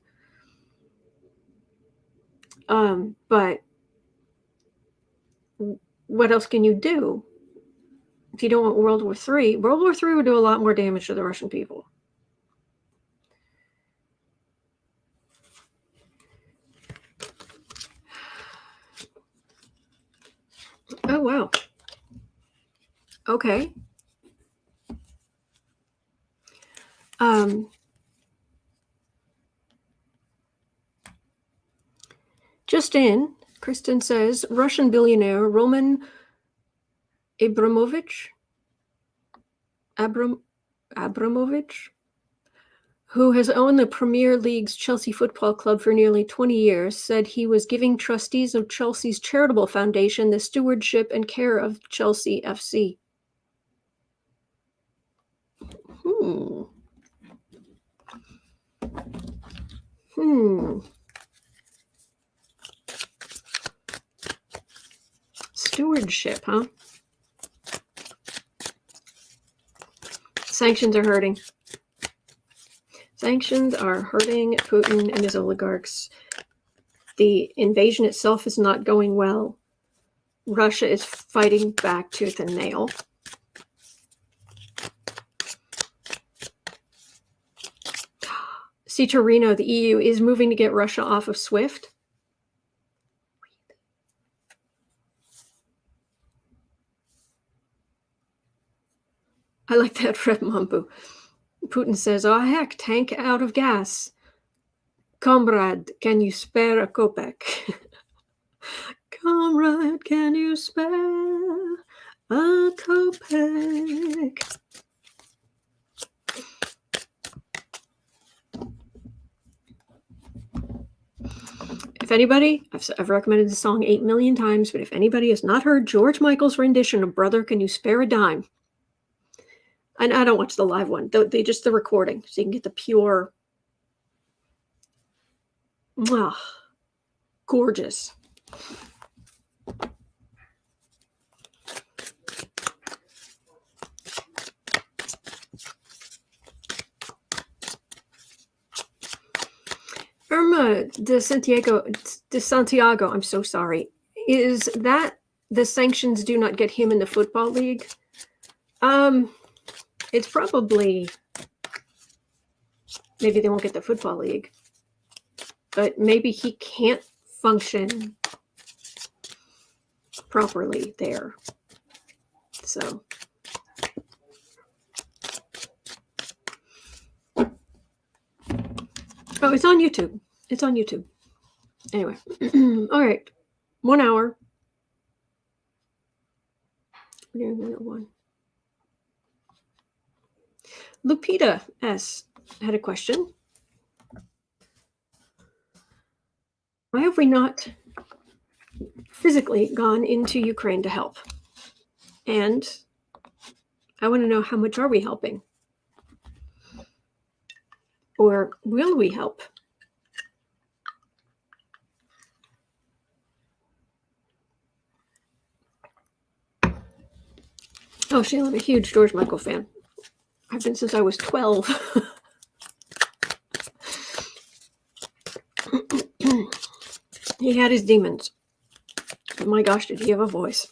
But what else can you do if you don't want World War III? World War III would do a lot more damage to the Russian people. Oh, wow. Okay. Just in, Kristen says, Russian billionaire Roman Abramovich, who has owned the Premier League's Chelsea Football Club for nearly 20 years, said he was giving trustees of Chelsea's charitable foundation the stewardship and care of Chelsea FC. Stewardship, huh? Sanctions are hurting. Sanctions are hurting Putin and his oligarchs. The invasion itself is not going well. Russia is fighting back tooth and nail. See, Torino, the EU is moving to get Russia off of SWIFT. I like that, Fred Mambu. Putin says, oh, heck, tank out of gas. Comrade, can you spare a kopeck? Comrade, can you spare a kopeck? If anybody, I've recommended the song 8 million times, but if anybody has not heard George Michael's rendition of Brother, Can You Spare a Dime? And I don't watch the live one, they just the recording, so you can get the pure, gorgeous. Irma de Santiago, I'm so sorry. Is that the sanctions do not get him in the football league? It's probably, maybe they won't get the football league, but maybe he can't function properly there. So. Oh, it's on YouTube. It's on YouTube. Anyway. All right. 1 hour. Minute 1. Lupita S. had a question. Why have we not physically gone into Ukraine to help? And I want to know, how much are we helping? Or will we help? Oh, Sheila, I'm a huge George Michael fan. I've been since I was 12. He had his demons. But my gosh, did he have a voice.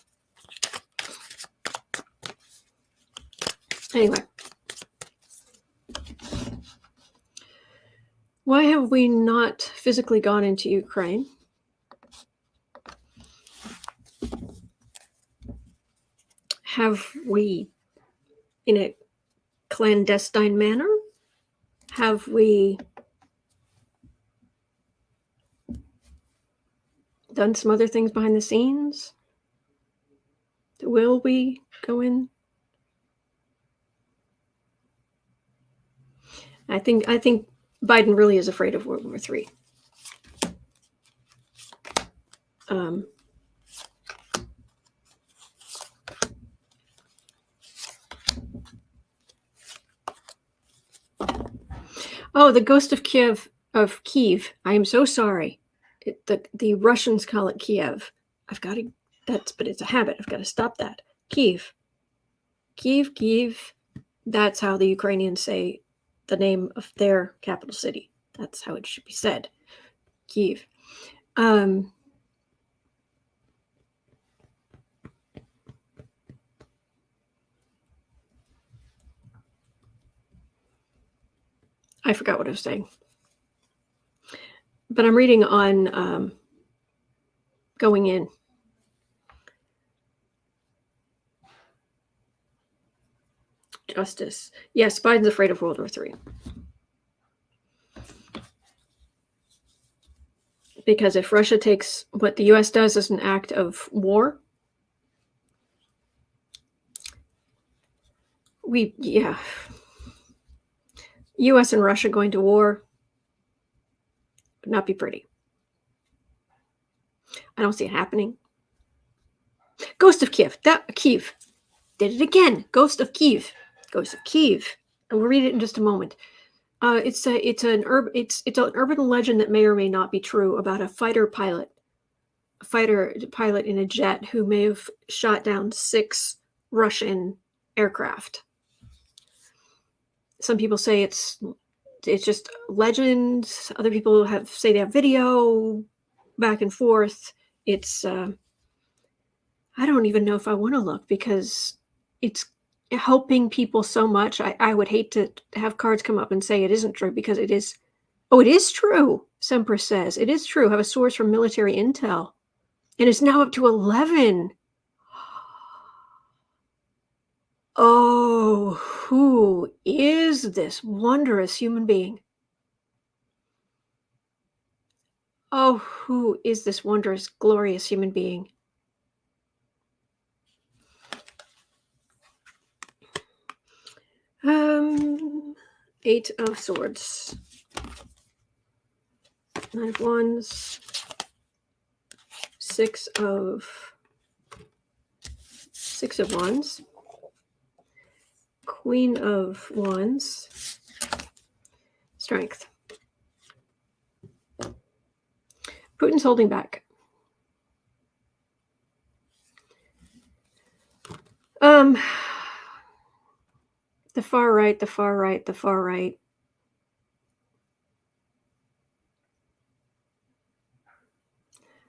Anyway. Why have we not physically gone into Ukraine? Have we, in a clandestine manner, have we done some other things behind the scenes? Will we go in? I think Biden really is afraid of World War III. Oh, the ghost of Kiev. I am so sorry. The Russians call it Kiev. But it's a habit. I've got to stop that. Kiev. That's how the Ukrainians say the name of their capital city. That's how it should be said. Kiev. I forgot what I was saying. But I'm reading on going in. Justice. Yes, Biden's afraid of World War III. Because if Russia takes what the U.S. does as an act of war, U.S. and Russia going to war would not be pretty. I don't see it happening. Ghost of Kiev. Kiev. Did it again. Ghost of Kiev. And we'll read it in just a moment. It's an urban legend that may or may not be true about a fighter pilot in a jet who may have shot down 6 Russian aircraft. Some people say it's just legend. Other people say they have video, back and forth. It's I don't even know if I want to look because it's helping people so much. I would hate to have cards come up and say it isn't true because it is. Oh, it is true. Sempra says it is true. I have a source from military intel, and it's now up to 11. Oh, who is this wondrous human being? Oh, who is this wondrous, glorious human being? Eight of Swords. 9 of Wands. 6 of Wands. Queen of Wands. Strength. Putin's holding back. The far right.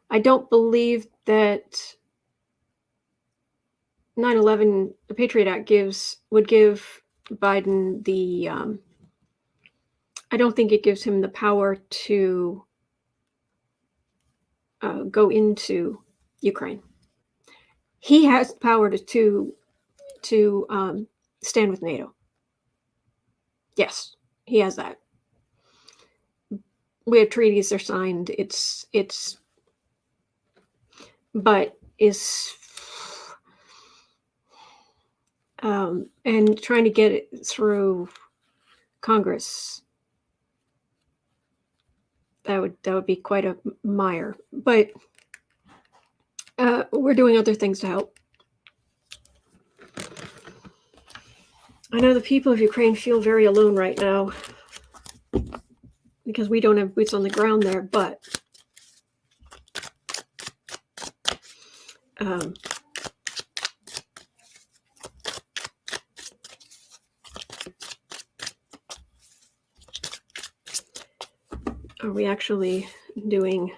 I don't believe that 9/11, the Patriot Act would give Biden the, I don't think it gives him the power to go into Ukraine. He has the power to stand with NATO. Yes, he has that. We have treaties are signed. And trying to get it through Congress, that would be quite a mire. But we're doing other things to help. I know the people of Ukraine feel very alone right now because we don't have boots on the ground there, but are we actually doing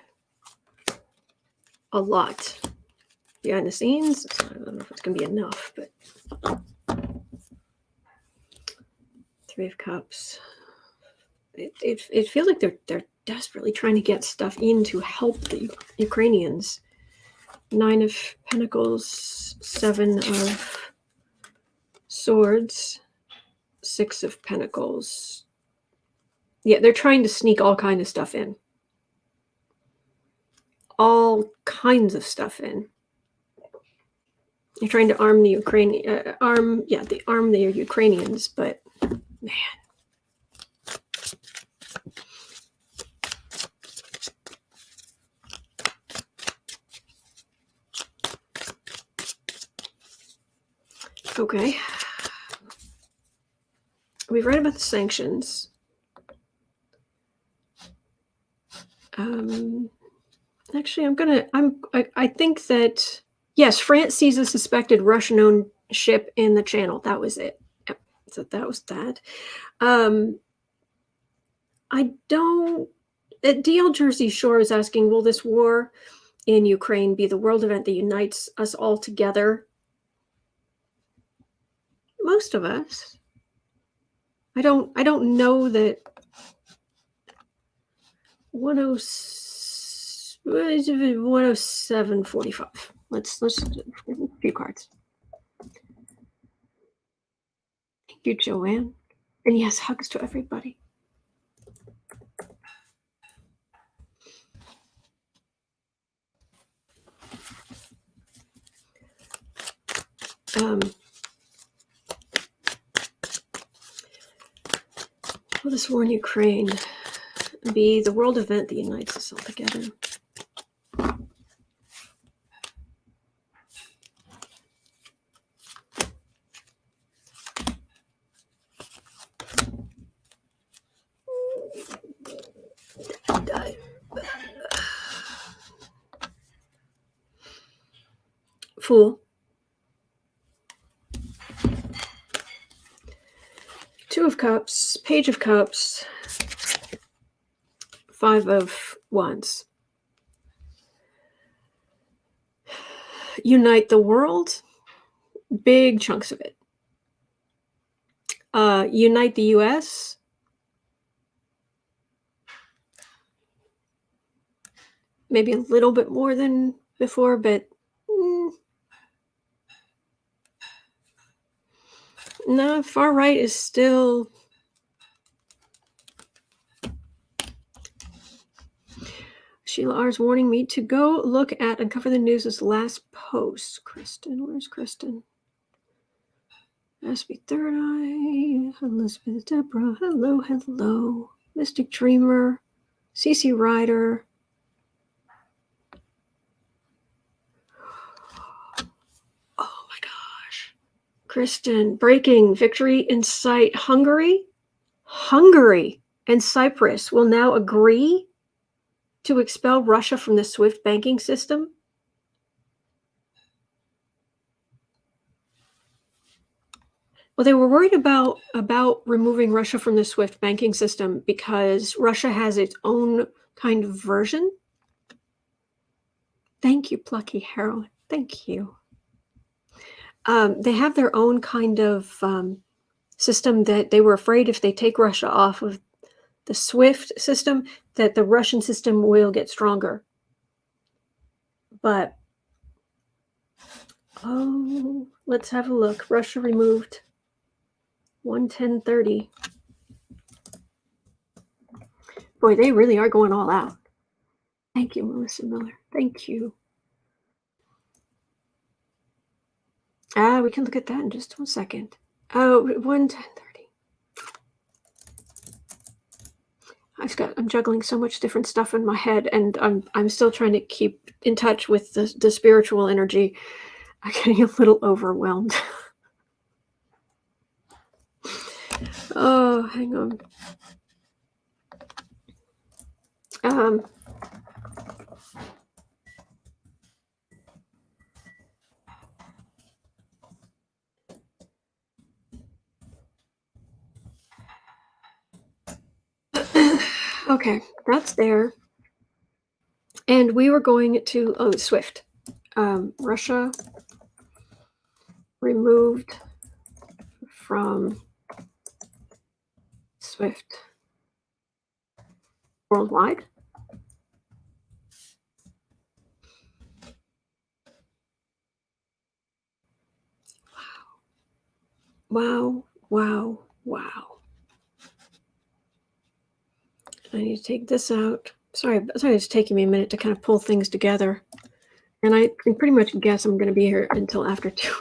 a lot behind the scenes? So I don't know if it's going to be enough, but 3 of Cups. It feels like they're desperately trying to get stuff in to help the Ukrainians. 9 of Pentacles, 7 of Swords, 6 of Pentacles. Yeah, they're trying to sneak all kinds of stuff in. All kinds of stuff in. They're trying to arm the arm the Ukrainians, but man. Okay. We've read about the sanctions. Actually, I think that, yes, France sees a suspected Russian-owned ship in the channel. That was it. Yep. So that was that. DL Jersey Shore is asking, will this war in Ukraine be the world event that unites us all together? Most of us. I don't know that 107.45. Let's a few cards. Thank you, Joanne. And yes, hugs to everybody. Will this war in Ukraine be the world event that unites us all together? Fool. 2 of Cups, Page of Cups, 5 of Wands. Unite the world, big chunks of it. Unite the US. Maybe a little bit more than before, but no, far right is still. Sheila R. is warning me to go look at Uncover the News' last post. Kristen, where's Kristen? Aspie Third Eye, Elizabeth Deborah, hello. Mystic Dreamer, CC Ryder. Oh my gosh. Kristen, breaking victory in sight. Hungary and Cyprus will now agree to expel Russia from the SWIFT banking system. Well, they were worried about removing Russia from the SWIFT banking system because Russia has its own kind of version. Thank you, Plucky Heroine. Thank you. They have their own kind of system that they were afraid if they take Russia off of the SWIFT system, that the Russian system will get stronger. But, let's have a look. Russia removed 110.30. Boy, they really are going all out. Thank you, Melissa Miller. Thank you. We can look at that in just 1 second. Oh, 110.30. I'm juggling so much different stuff in my head, and I'm still trying to keep in touch with the spiritual energy. I'm getting a little overwhelmed. Oh, hang on. Okay, that's there. And we were going to SWIFT. Russia removed from SWIFT worldwide. Wow, wow, wow. I need to take this out. Sorry, it's taking me a minute to kind of pull things together. And I can pretty much guess I'm going to be here until after 2.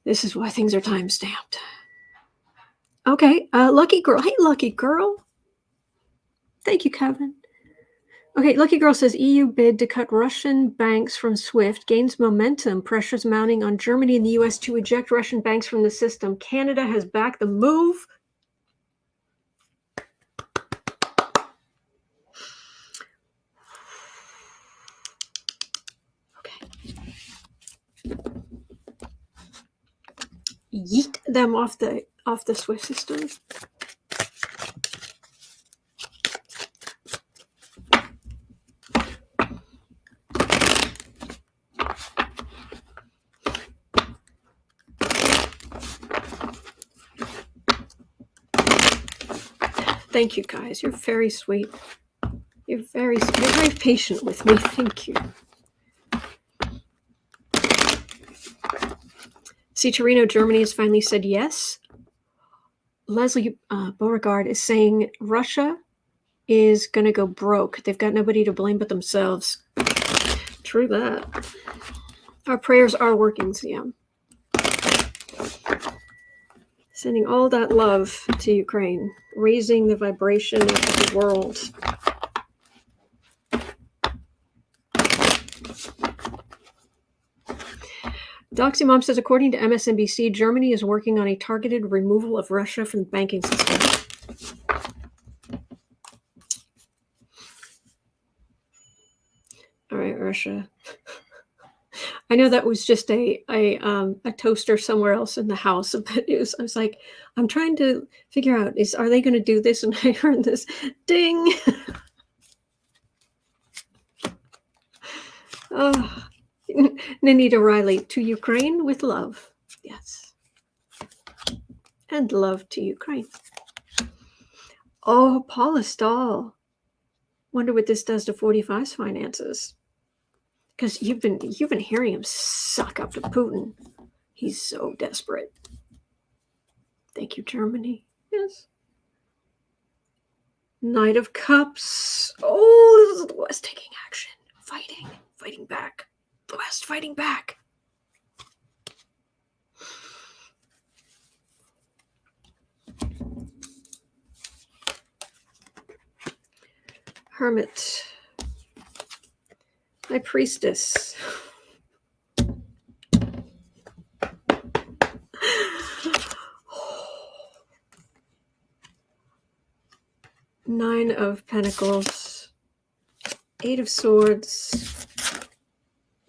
This is why things are time-stamped. Okay, Lucky Girl. Hey, Lucky Girl. Thank you, Kevin. Okay, Lucky Girl says EU bid to cut Russian banks from SWIFT gains momentum. Pressures mounting on Germany and the US to eject Russian banks from the system. Canada has backed the move. Okay. Yeet them off the SWIFT system. Thank you, guys. You're very sweet. You're very patient with me. Thank you. See, Torino, Germany has finally said yes. Leslie Beauregard is saying Russia is going to go broke. They've got nobody to blame but themselves. True that. Our prayers are working, Siam. Sending all that love to Ukraine, raising the vibration of the world. Doxy Mom says, according to MSNBC, Germany is working on a targeted removal of Russia from the banking system. All right, Russia. I know that was just a toaster somewhere else in the house, but I was like, I'm trying to figure out, are they going to do this? And I heard this ding. Oh, Nanita Riley, to Ukraine with love. Yes. And love to Ukraine. Oh, Paula Stahl. Wonder what this does to 45's finances. Because you've been hearing him suck up to Putin. He's so desperate. Thank you, Germany. Yes. Knight of Cups. Oh, this is the West taking action. Fighting back. The West fighting back. Hermit. My priestess. Nine of Pentacles. Eight of Swords.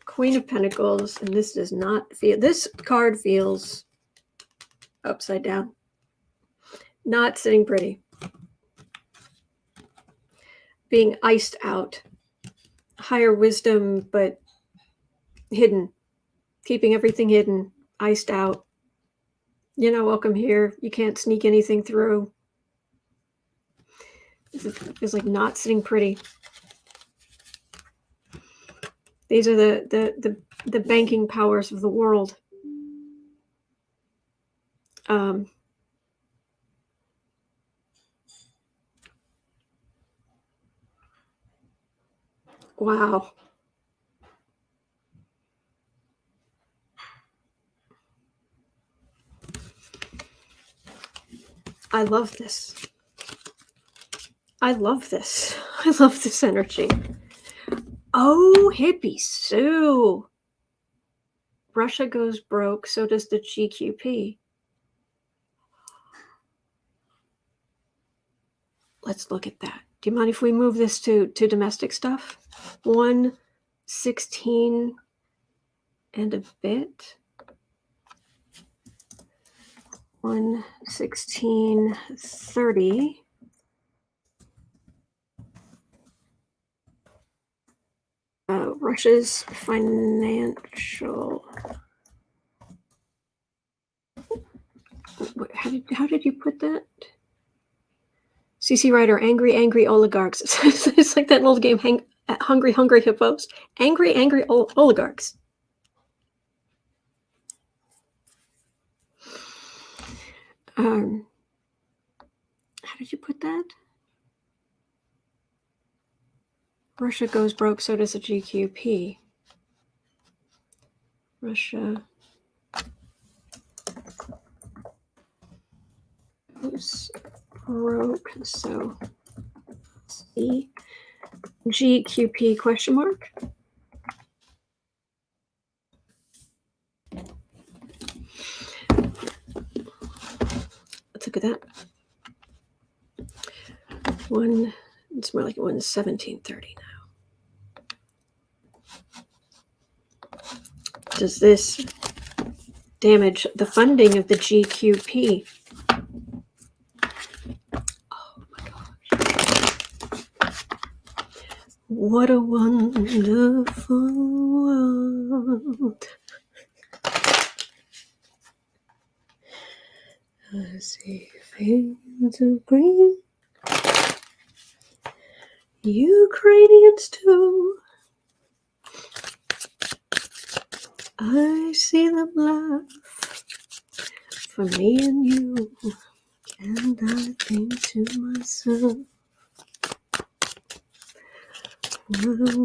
Queen of Pentacles. And this does not feel... This card feels upside down. Not sitting pretty. Being iced out. Higher wisdom, but hidden. Keeping everything hidden. Iced out. You're not welcome here. You can't sneak anything through. It's like not sitting pretty. These are the banking powers of the world. Wow. I love this. I love this. I love this energy. Oh, hippie Sue. Russia goes broke, so does the GQP. Let's look at that. Do you mind if we move this to domestic stuff? 116 and a bit. 116.30. So Russia's financial. How did you put that? CC Writer, angry oligarchs. It's like that old game, Hungry Hippos. Angry oligarchs. How did you put that? Russia goes broke, so does the GQP. Russia goes broke, so the GQP question mark. Let's look at that. It's more like 1:17:30 now. Does this damage the funding of the GQP? Oh my gosh. What a wonderful world. I see fields of green. Ukrainians too. I see them laugh for me and you, and I think to myself, what a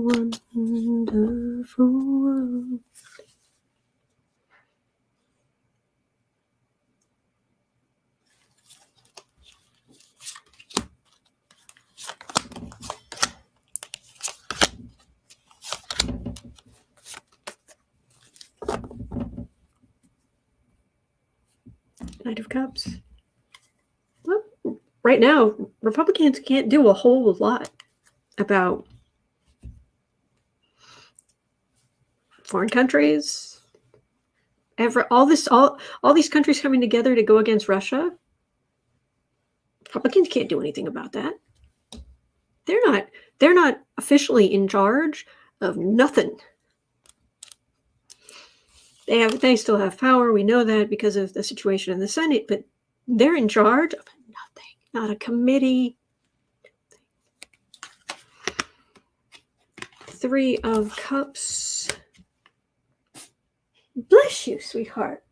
wonderful world. Knight of Cups. Well, right now, Republicans can't do a whole lot about foreign countries. All these countries coming together to go against Russia. Republicans can't do anything about that. They're not officially in charge of nothing. They still have power. We know that because of the situation in the Senate, but they're in charge of nothing. Not a committee. 3 of Cups. Bless you, sweetheart.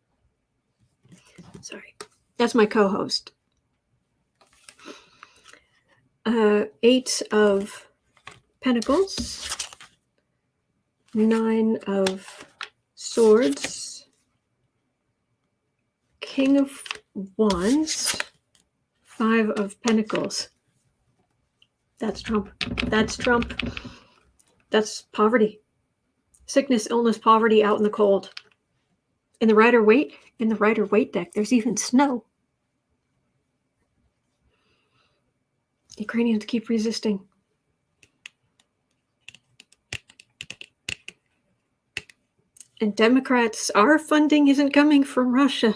Sorry. That's my co-host. 8 of Pentacles. 9 of Swords, King of Wands, 5 of Pentacles. That's Trump. That's Trump. That's poverty. Sickness, illness, poverty out in the cold. In the Rider-Waite deck, there's even snow. Ukrainians keep resisting. And Democrats, our funding isn't coming from Russia.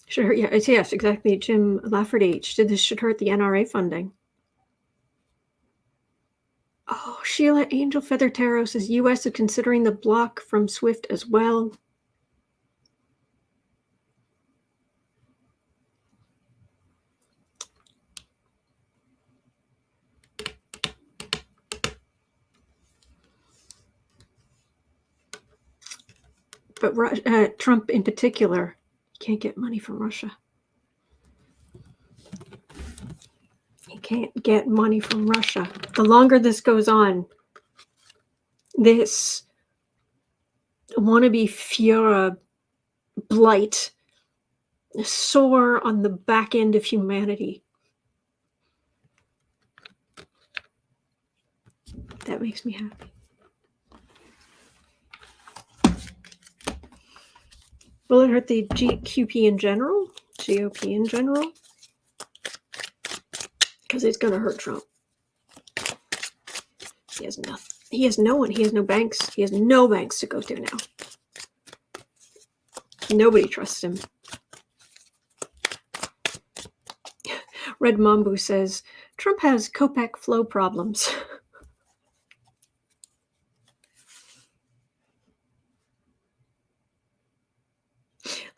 Sure, yes, exactly. Jim Lafferty. This should hurt the NRA funding. Oh, Sheila Angel Feather Tarot says U.S. is considering the block from SWIFT as well. But Trump in particular, he can't get money from Russia. He can't get money from Russia. The longer this goes on, this wannabe Führer blight, sore on the back end of humanity. That makes me happy. Will it hurt the GQP in general? GOP in general? Because it's going to hurt Trump. He has nothing. He has no one. He has no banks. He has no banks to go to now. Nobody trusts him. Red Mambu says, Trump has COPEC flow problems.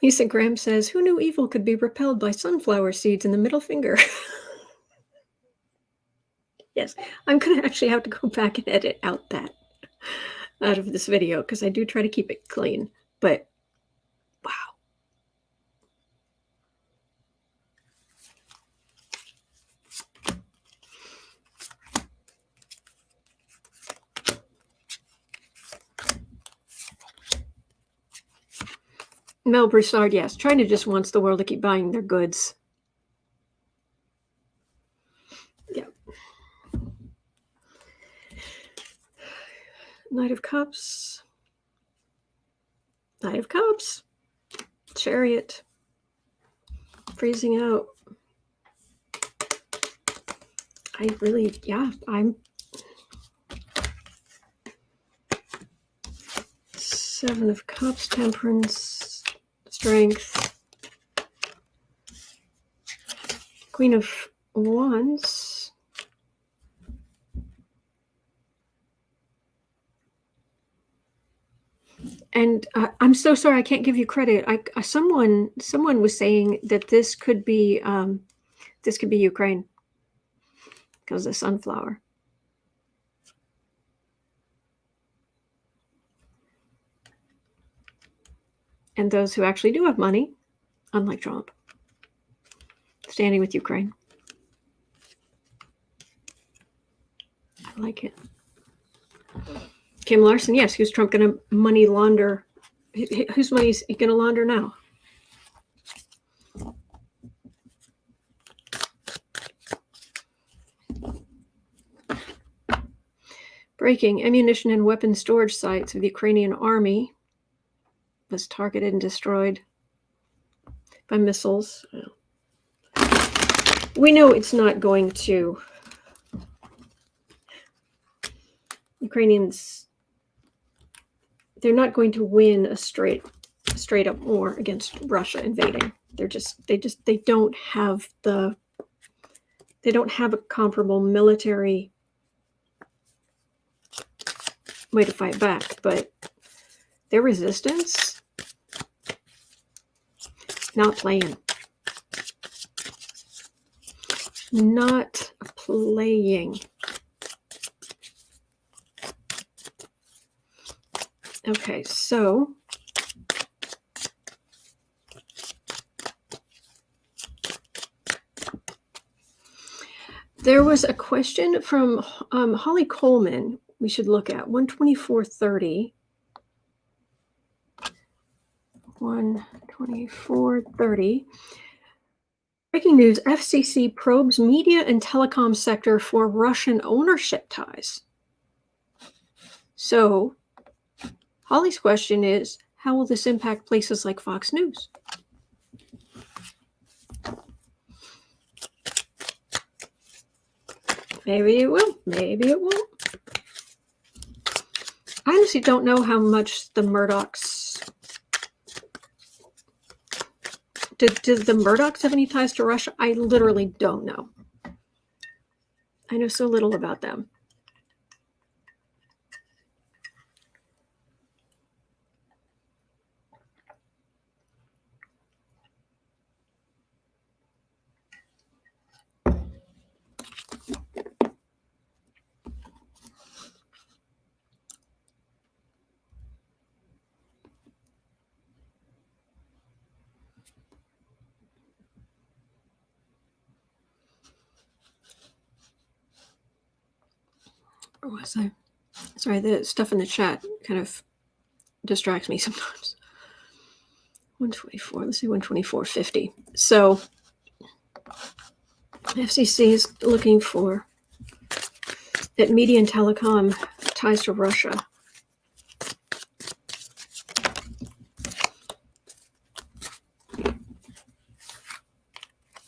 Lisa Graham says, who knew evil could be repelled by sunflower seeds in the middle finger? Yes, I'm going to actually have to go back and edit out that out of this video because I do try to keep it clean. But wow. Mel Broussard, yes. China just wants the world to keep buying their goods. Yeah. Knight of Cups. Knight of Cups. Chariot. Freezing out. I'm Seven of Cups, Temperance, Strength, Queen of Wands, and I'm so sorry I can't give you credit. Someone was saying that this could be Ukraine because of the sunflower. And those who actually do have money, unlike Trump, standing with Ukraine. I like it. Kim Larson, yes. Who's Trump going to money launder? Whose money is he going to launder now? Breaking ammunition and weapon storage sites of the Ukrainian army was targeted and destroyed by missiles. We know it's not going to. Ukrainians, they're not going to win a straight up war against Russia invading. They don't have a comparable military way to fight back, but their resistance, not playing. Not playing. Okay, so there was a question from Holly Coleman we should look at. 124.30. 124.30. Breaking news, FCC probes media and telecom sector for Russian ownership ties. So Holly's question is, how will this impact places like Fox News? Maybe it will, maybe it won't. I honestly don't know how much the Murdochs... Did the Murdochs have any ties to Russia? I literally don't know. I know so little about them. Or was I? Sorry, the stuff in the chat kind of distracts me sometimes. 124, let's see, 124.50. So FCC is looking for that media and telecom ties to Russia.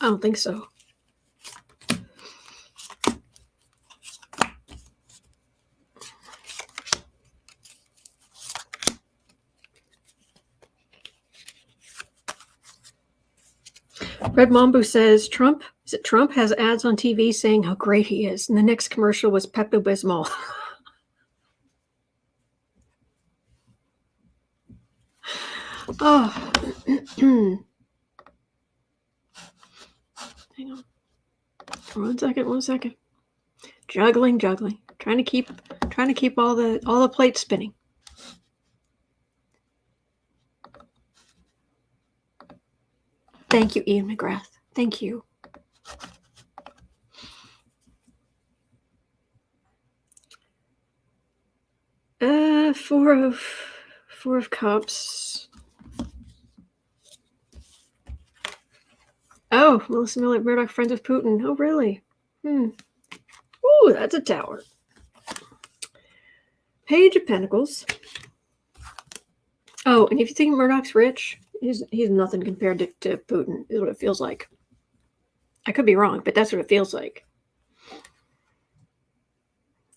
I don't think so. Red Mambu says Trump has ads on TV saying how great he is, and the next commercial was Pepto-Bismol. Oh, Hang on. 1 second. Juggling. Trying to keep all the plates spinning. Thank you, Ian McGrath. Thank you. Four of Cups. Oh, Melissa Murdoch, friends with Putin. Oh, really? Ooh, that's a tower. Page of Pentacles. Oh, and if you think Murdoch's rich, he's nothing compared to Putin, is what it feels like. I could be wrong, but that's what it feels like.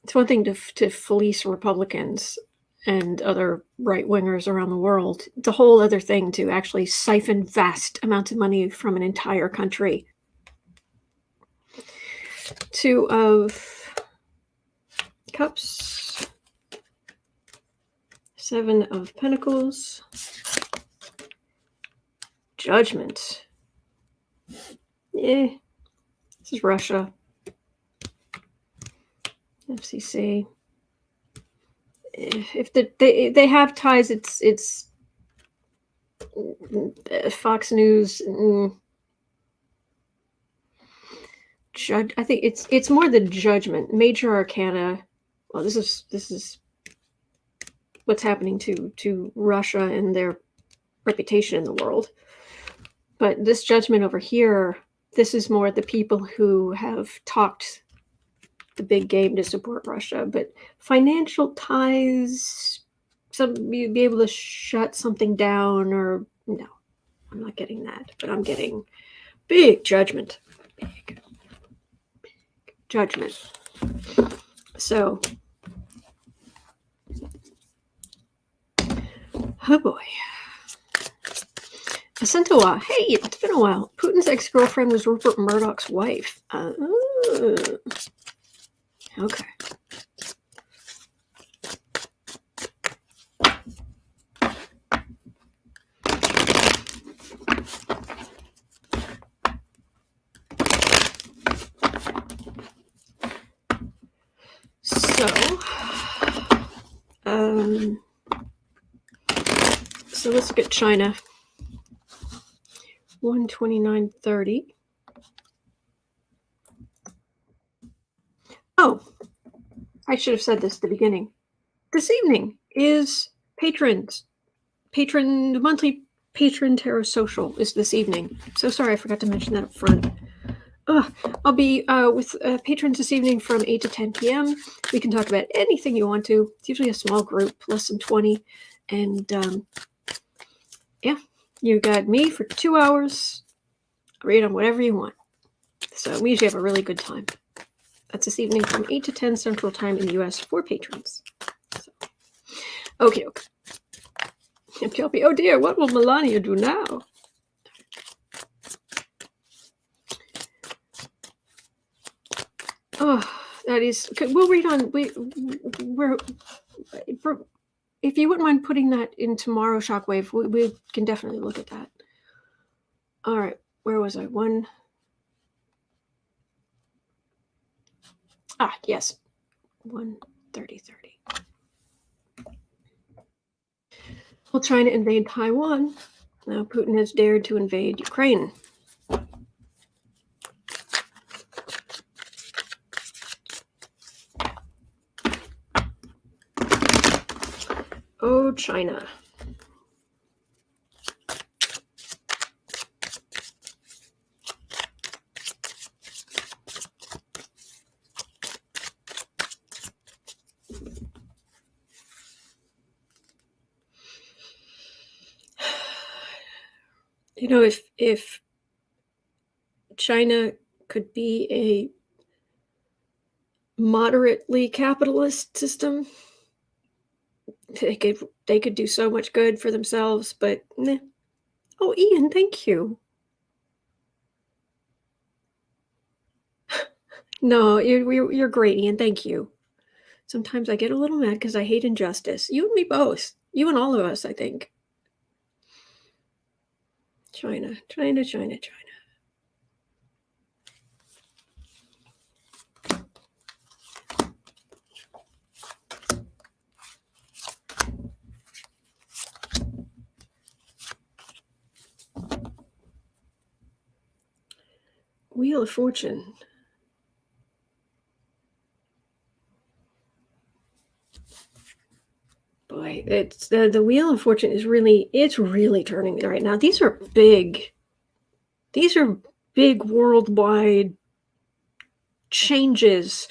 It's one thing to fleece Republicans and other right-wingers around the world. It's a whole other thing to actually siphon vast amounts of money from an entire country. 2 of Cups. 7 of Pentacles. Judgment. This is Russia. FCC. If they have ties, it's Fox News. I think it's more the Judgment. Major Arcana. Well, this is what's happening to Russia and their reputation in the world. But this Judgment over here, this is more the people who have talked the big game to support Russia. But financial ties, you'd be able to shut something down, or no, I'm not getting that. But I'm getting big Judgment. Big Judgment. So, oh boy. Acentua, hey, it's been a while. Putin's ex-girlfriend was Rupert Murdoch's wife. Okay. So let's look at China. 129.30. Oh, I should have said this at the beginning. This evening is monthly patron tarot social is this evening. So sorry, I forgot to mention that up front. I'll be with patrons this evening from 8 to 10 p.m. We can talk about anything you want to. It's usually a small group, less than 20. And yeah, you got me for 2 hours. Read on whatever you want. So we usually have a really good time. That's this evening from 8 to 10 Central Time in the U.S. for patrons. So, okay. Oh dear, what will Melania do now? Oh, that is. We'll read on. If you wouldn't mind putting that in tomorrow, Shockwave, we can definitely look at that. All right, where was I? Yes, 1:30. Will China invade Taiwan? Now Putin has dared to invade Ukraine. Oh, China. You know, if China could be a moderately capitalist system, they could do so much good for themselves, but meh. Oh, Ian, thank you. No, you're great, Ian. Thank you. Sometimes I get a little mad because I hate injustice. You and me both. You and all of us, I think. China. Wheel of Fortune. Boy, it's the Wheel of Fortune is really turning right now. These are big worldwide changes.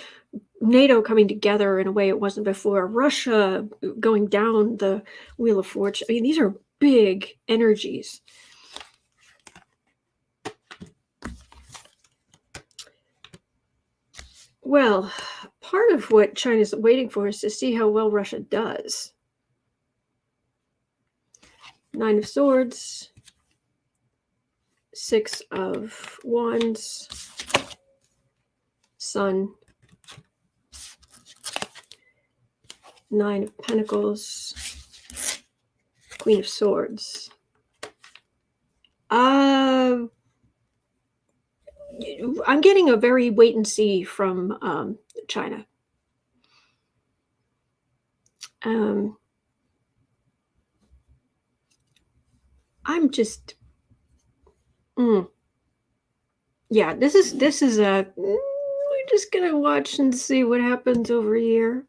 NATO coming together in a way it wasn't before. Russia going down the Wheel of Fortune. I mean, these are big energies. Well, part of what China's waiting for is to see how well Russia does. Nine of Swords, Six of Wands, Sun, Nine of Pentacles, Queen of Swords. I'm getting a very wait and see from China. I'm just, yeah. This is a. We're just gonna watch and see what happens over here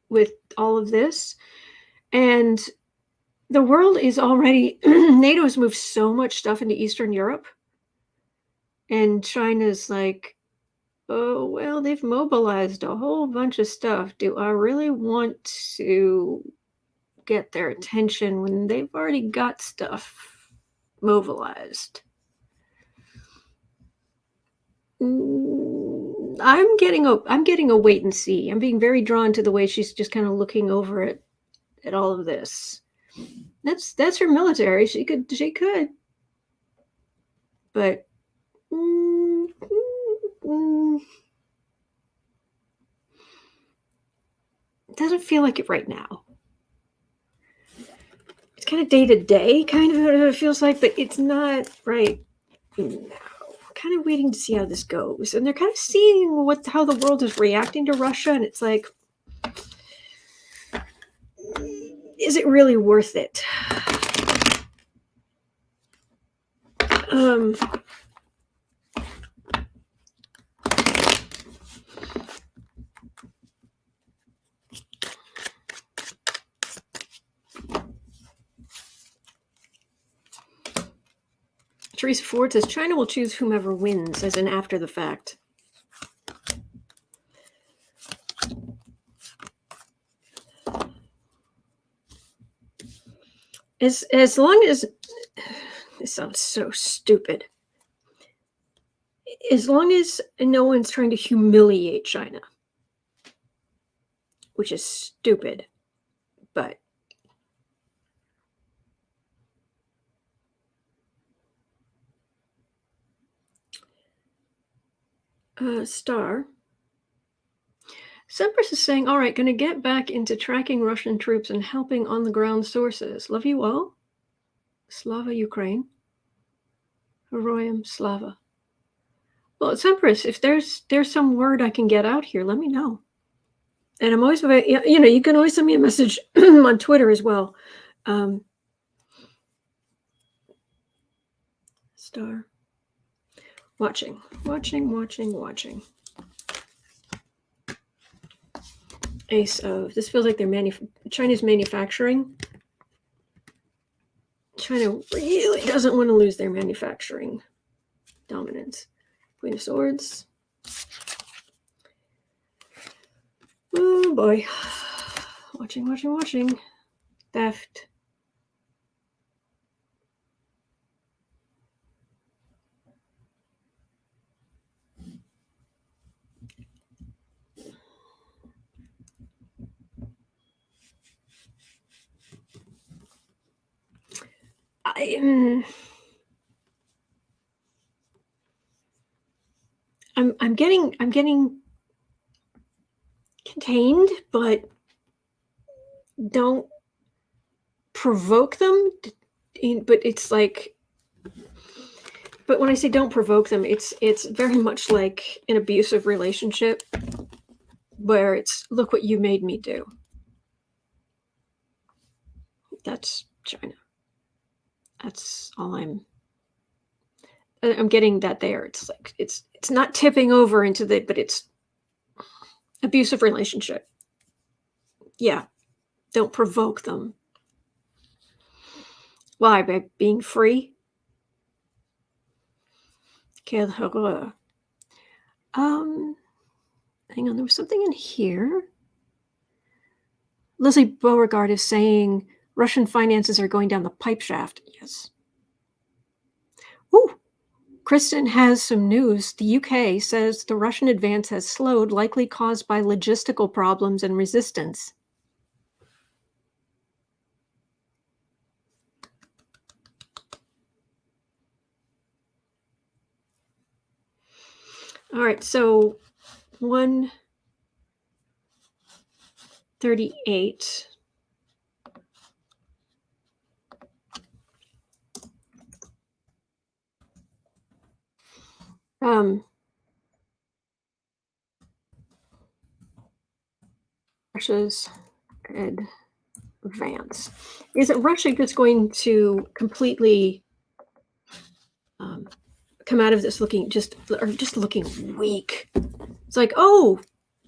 with all of this, and the world is already. NATO has moved so much stuff into Eastern Europe, and China's like, oh well, they've mobilized a whole bunch of stuff. Do I really want to get their attention when they've already got stuff mobilized? I'm getting a wait and see. I'm being very drawn to the way she's just kind of looking over at all of this. That's her military. She could, but it doesn't feel like it right now. It's kind of day to day, kind of what it feels like, but it's not right now. Kind of waiting to see how this goes, and they're kind of seeing how the world is reacting to Russia, and it's like, is it really worth it? Teresa Ford says China will choose whomever wins, as in after the fact. As long as, this sounds so stupid, as long as no one's trying to humiliate China, which is stupid, but Star. Sempress is saying, all right, going to get back into tracking Russian troops and helping on the ground sources. Love you all. Slava Ukraine. Heroyam Slava. Well, Sempress, if there's some word I can get out here, let me know. And I'm always, you can always send me a message on Twitter as well. Star. Watching. Ace of, this feels like they're China's manufacturing. China really doesn't want to lose their manufacturing dominance. Queen of Swords. Oh boy. Watching. Theft. I'm getting contained, but don't provoke them but it's like, but when I say don't provoke them, it's very much like an abusive relationship where it's, look what you made me do. That's China. That's all I'm getting that there. It's like, it's not tipping over into the, but it's abusive relationship. Yeah. Don't provoke them. Why? By being free? Quel horreur. Hang on, there was something in here. Leslie Beauregard is saying Russian finances are going down the pipe shaft. Yes. Ooh, Kristen has some news. The UK says the Russian advance has slowed, likely caused by logistical problems and resistance. All right, so 138. Russia's advance. Is it Russia that's going to completely come out of this looking just looking weak? It's like, oh,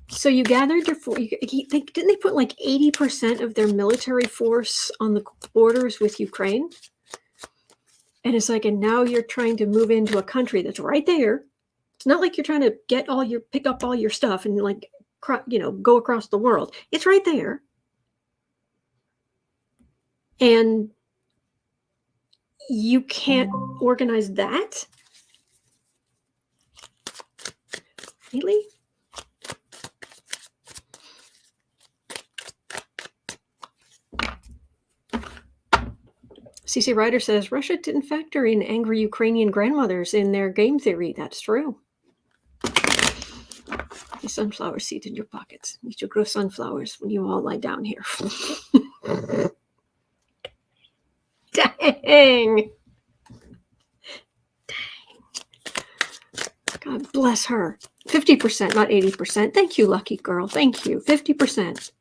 so you gathered your didn't they put like 80% of their military force on the borders with Ukraine? And it's like, and now you're trying to move into a country that's right there. It's not like you're trying to pick up all your stuff and like, go across the world. It's right there. And you can't organize that? Really? CC Ryder says Russia didn't factor in angry Ukrainian grandmothers in their game theory. That's true. The sunflower seeds in your pockets. You should grow sunflowers when you all lie down here. Dang. God bless her. 50%, not 80%. Thank you, lucky girl. Thank you. 50%.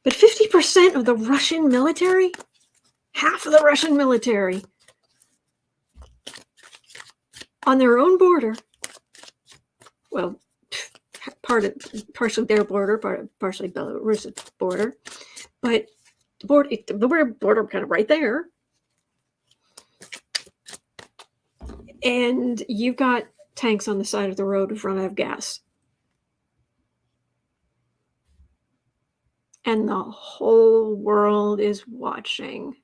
But 50% of the Russian military? Half of the Russian military on their own border. Well, partially their border, partially Belarus's border. But the border kind of right there. And you've got tanks on the side of the road who've run out of gas. And the whole world is watching.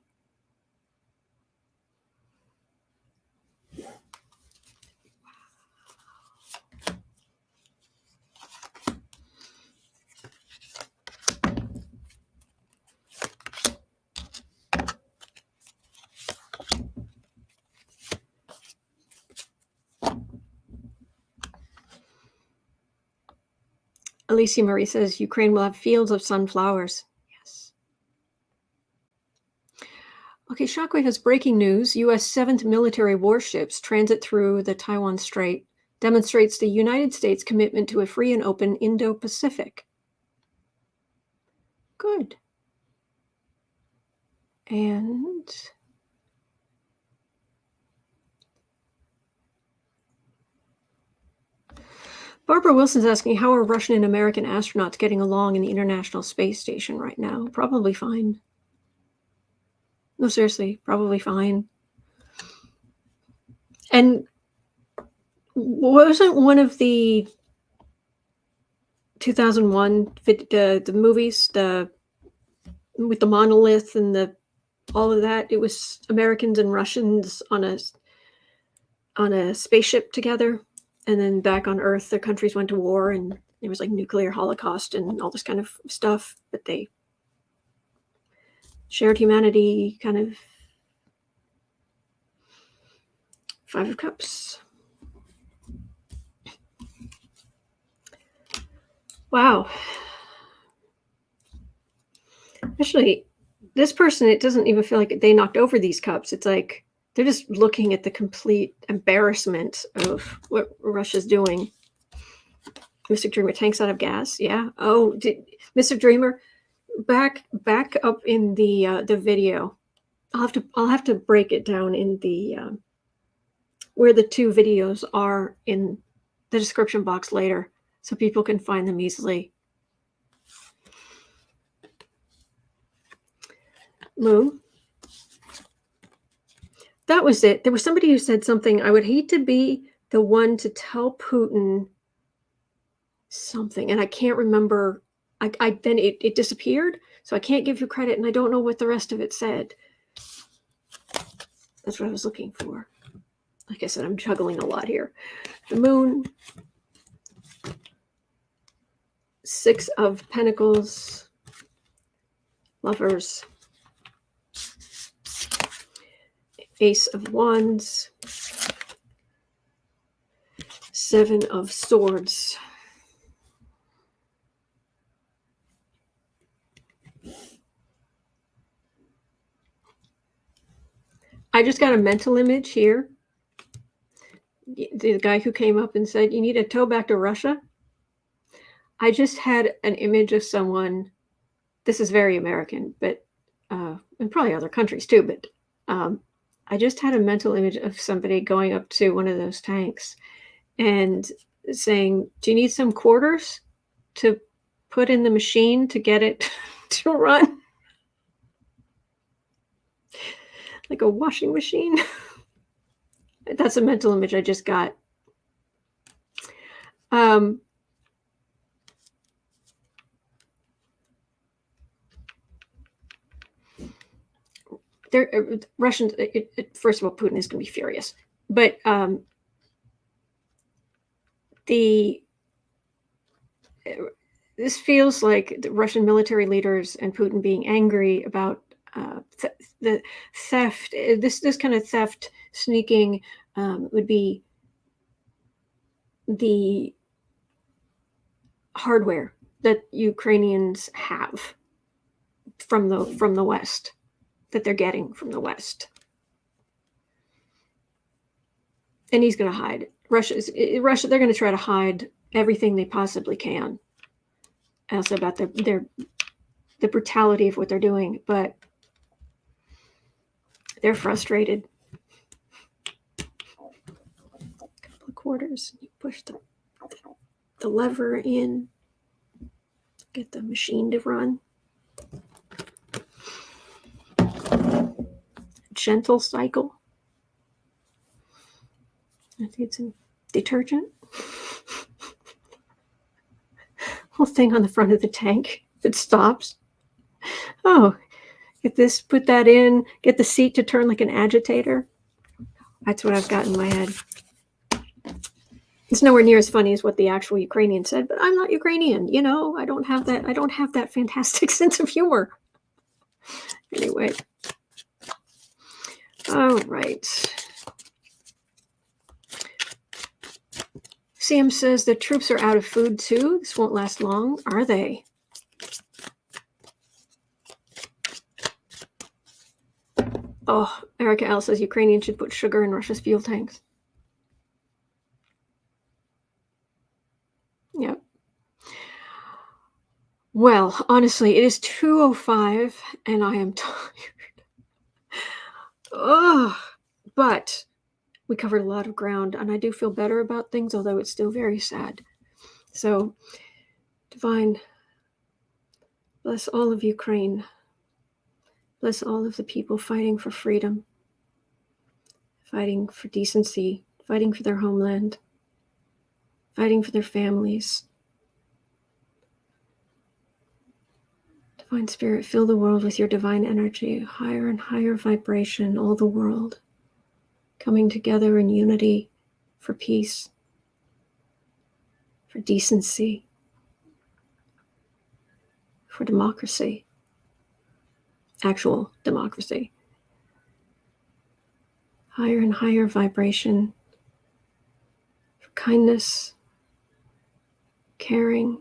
Alicia Marie says Ukraine will have fields of sunflowers. Yes. Okay, Shockwave has breaking news. U.S. 7th military warships transit through the Taiwan Strait, demonstrates the United States' commitment to a free and open Indo-Pacific. Good. And Barbara Wilson's asking, how are Russian and American astronauts getting along in the International Space Station right now? Probably fine. No, seriously, probably fine. And wasn't one of the 2001 the movies, with the monolith and all of that, it was Americans and Russians on a spaceship together, and then back on Earth, their countries went to war, and there was like nuclear holocaust and all this kind of stuff, but they shared humanity, kind of. Five of Cups. Wow. Actually, this person, it doesn't even feel like they knocked over these cups. It's like they're just looking at the complete embarrassment of what Russia's doing. Mr. Dreamer, tanks out of gas. Yeah. Oh, Mr. Dreamer, back up in the video. I'll have to break it down in the where the two videos are in the description box later, so people can find them easily. Moon. That was it. There was somebody who said something. I would hate to be the one to tell Putin something, and I can't remember. I then it disappeared, so I can't give you credit, and I don't know what the rest of it said. That's what I was looking for. Like I said, I'm juggling a lot here. The moon, 6 of Pentacles, Lovers, Ace of Wands, 7 of Swords. I just got a mental image here. The guy who came up and said, you need a tow back to Russia. I just had an image of someone, this is very American, but and probably other countries too, but I just had a mental image of somebody going up to one of those tanks and saying, do you need some quarters to put in the machine to get it to run? Like a washing machine. That's a mental image I just got. Russians, first of all, Putin is going to be furious. But this feels like the Russian military leaders and Putin being angry about the theft. This kind of theft, sneaking, would be the hardware that Ukrainians have from the West, that they're getting from the West. And he's going to hide. Russia, they're going to try to hide everything they possibly can. Also about the brutality of what they're doing, but they're frustrated. Couple of quarters. You push the lever in, get the machine to run. Gentle cycle. I think it's a detergent. Whole thing on the front of the tank. If it stops. Oh, get this, put that in, get the seat to turn like an agitator. That's what I've got in my head. It's nowhere near as funny as what the actual Ukrainian said, but I'm not Ukrainian, you know, I don't have that fantastic sense of humor. Anyway. All right. Sam says the troops are out of food too. This won't last long, are they? Oh, Erica L says Ukrainians should put sugar in Russia's fuel tanks. Yep. Well, honestly, it is 2:05 and I am tired. Oh, but we covered a lot of ground and I do feel better about things, although it's still very sad. So, Divine, bless all of Ukraine. Bless all of the people fighting for freedom, fighting for decency, fighting for their homeland, fighting for their families. Divine Spirit, fill the world with your divine energy, higher and higher vibration, all the world, coming together in unity for peace, for decency, for democracy, actual democracy. Higher and higher vibration for kindness, caring.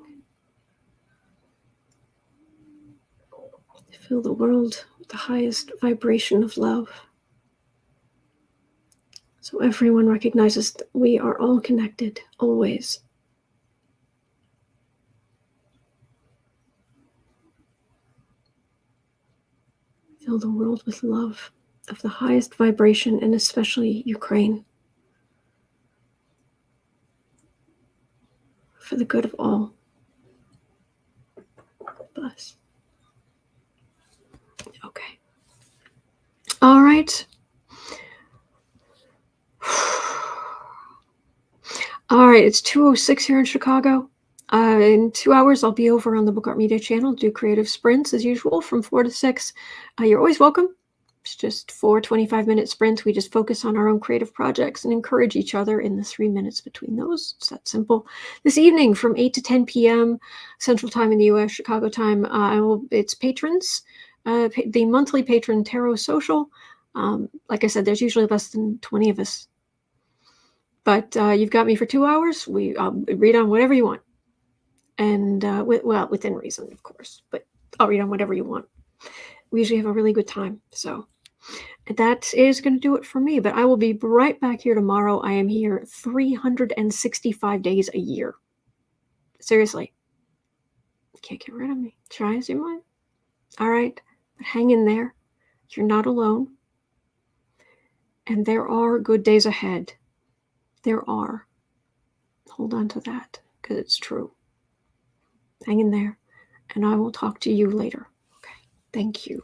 Fill the world with the highest vibration of love. So everyone recognizes that we are all connected, always. Fill the world with love of the highest vibration, and especially Ukraine. For the good of all. Bless. Okay. All right. All right, it's 2:06 here in Chicago. In 2 hours, I'll be over on the Book Art Media channel, do creative sprints as usual from 4 to 6. You're always welcome. It's just 4 25-minute sprints. We just focus on our own creative projects and encourage each other in the 3 minutes between those. It's that simple. This evening from 8 to 10 p.m. Central Time in the U.S., Chicago time, it's patrons, the monthly patron tarot social. Like I said, there's usually less than 20 of us. But you've got me for 2 hours. I'll read on whatever you want. And, within reason, of course. But I'll read on whatever you want. We usually have a really good time. So that is going to do it for me. But I will be right back here tomorrow. I am here 365 days a year. Seriously. You can't get rid of me. Try as you might. All right. But hang in there. You're not alone. And there are good days ahead. There are. Hold on to that, because it's true. Hang in there, and I will talk to you later. Okay. Thank you.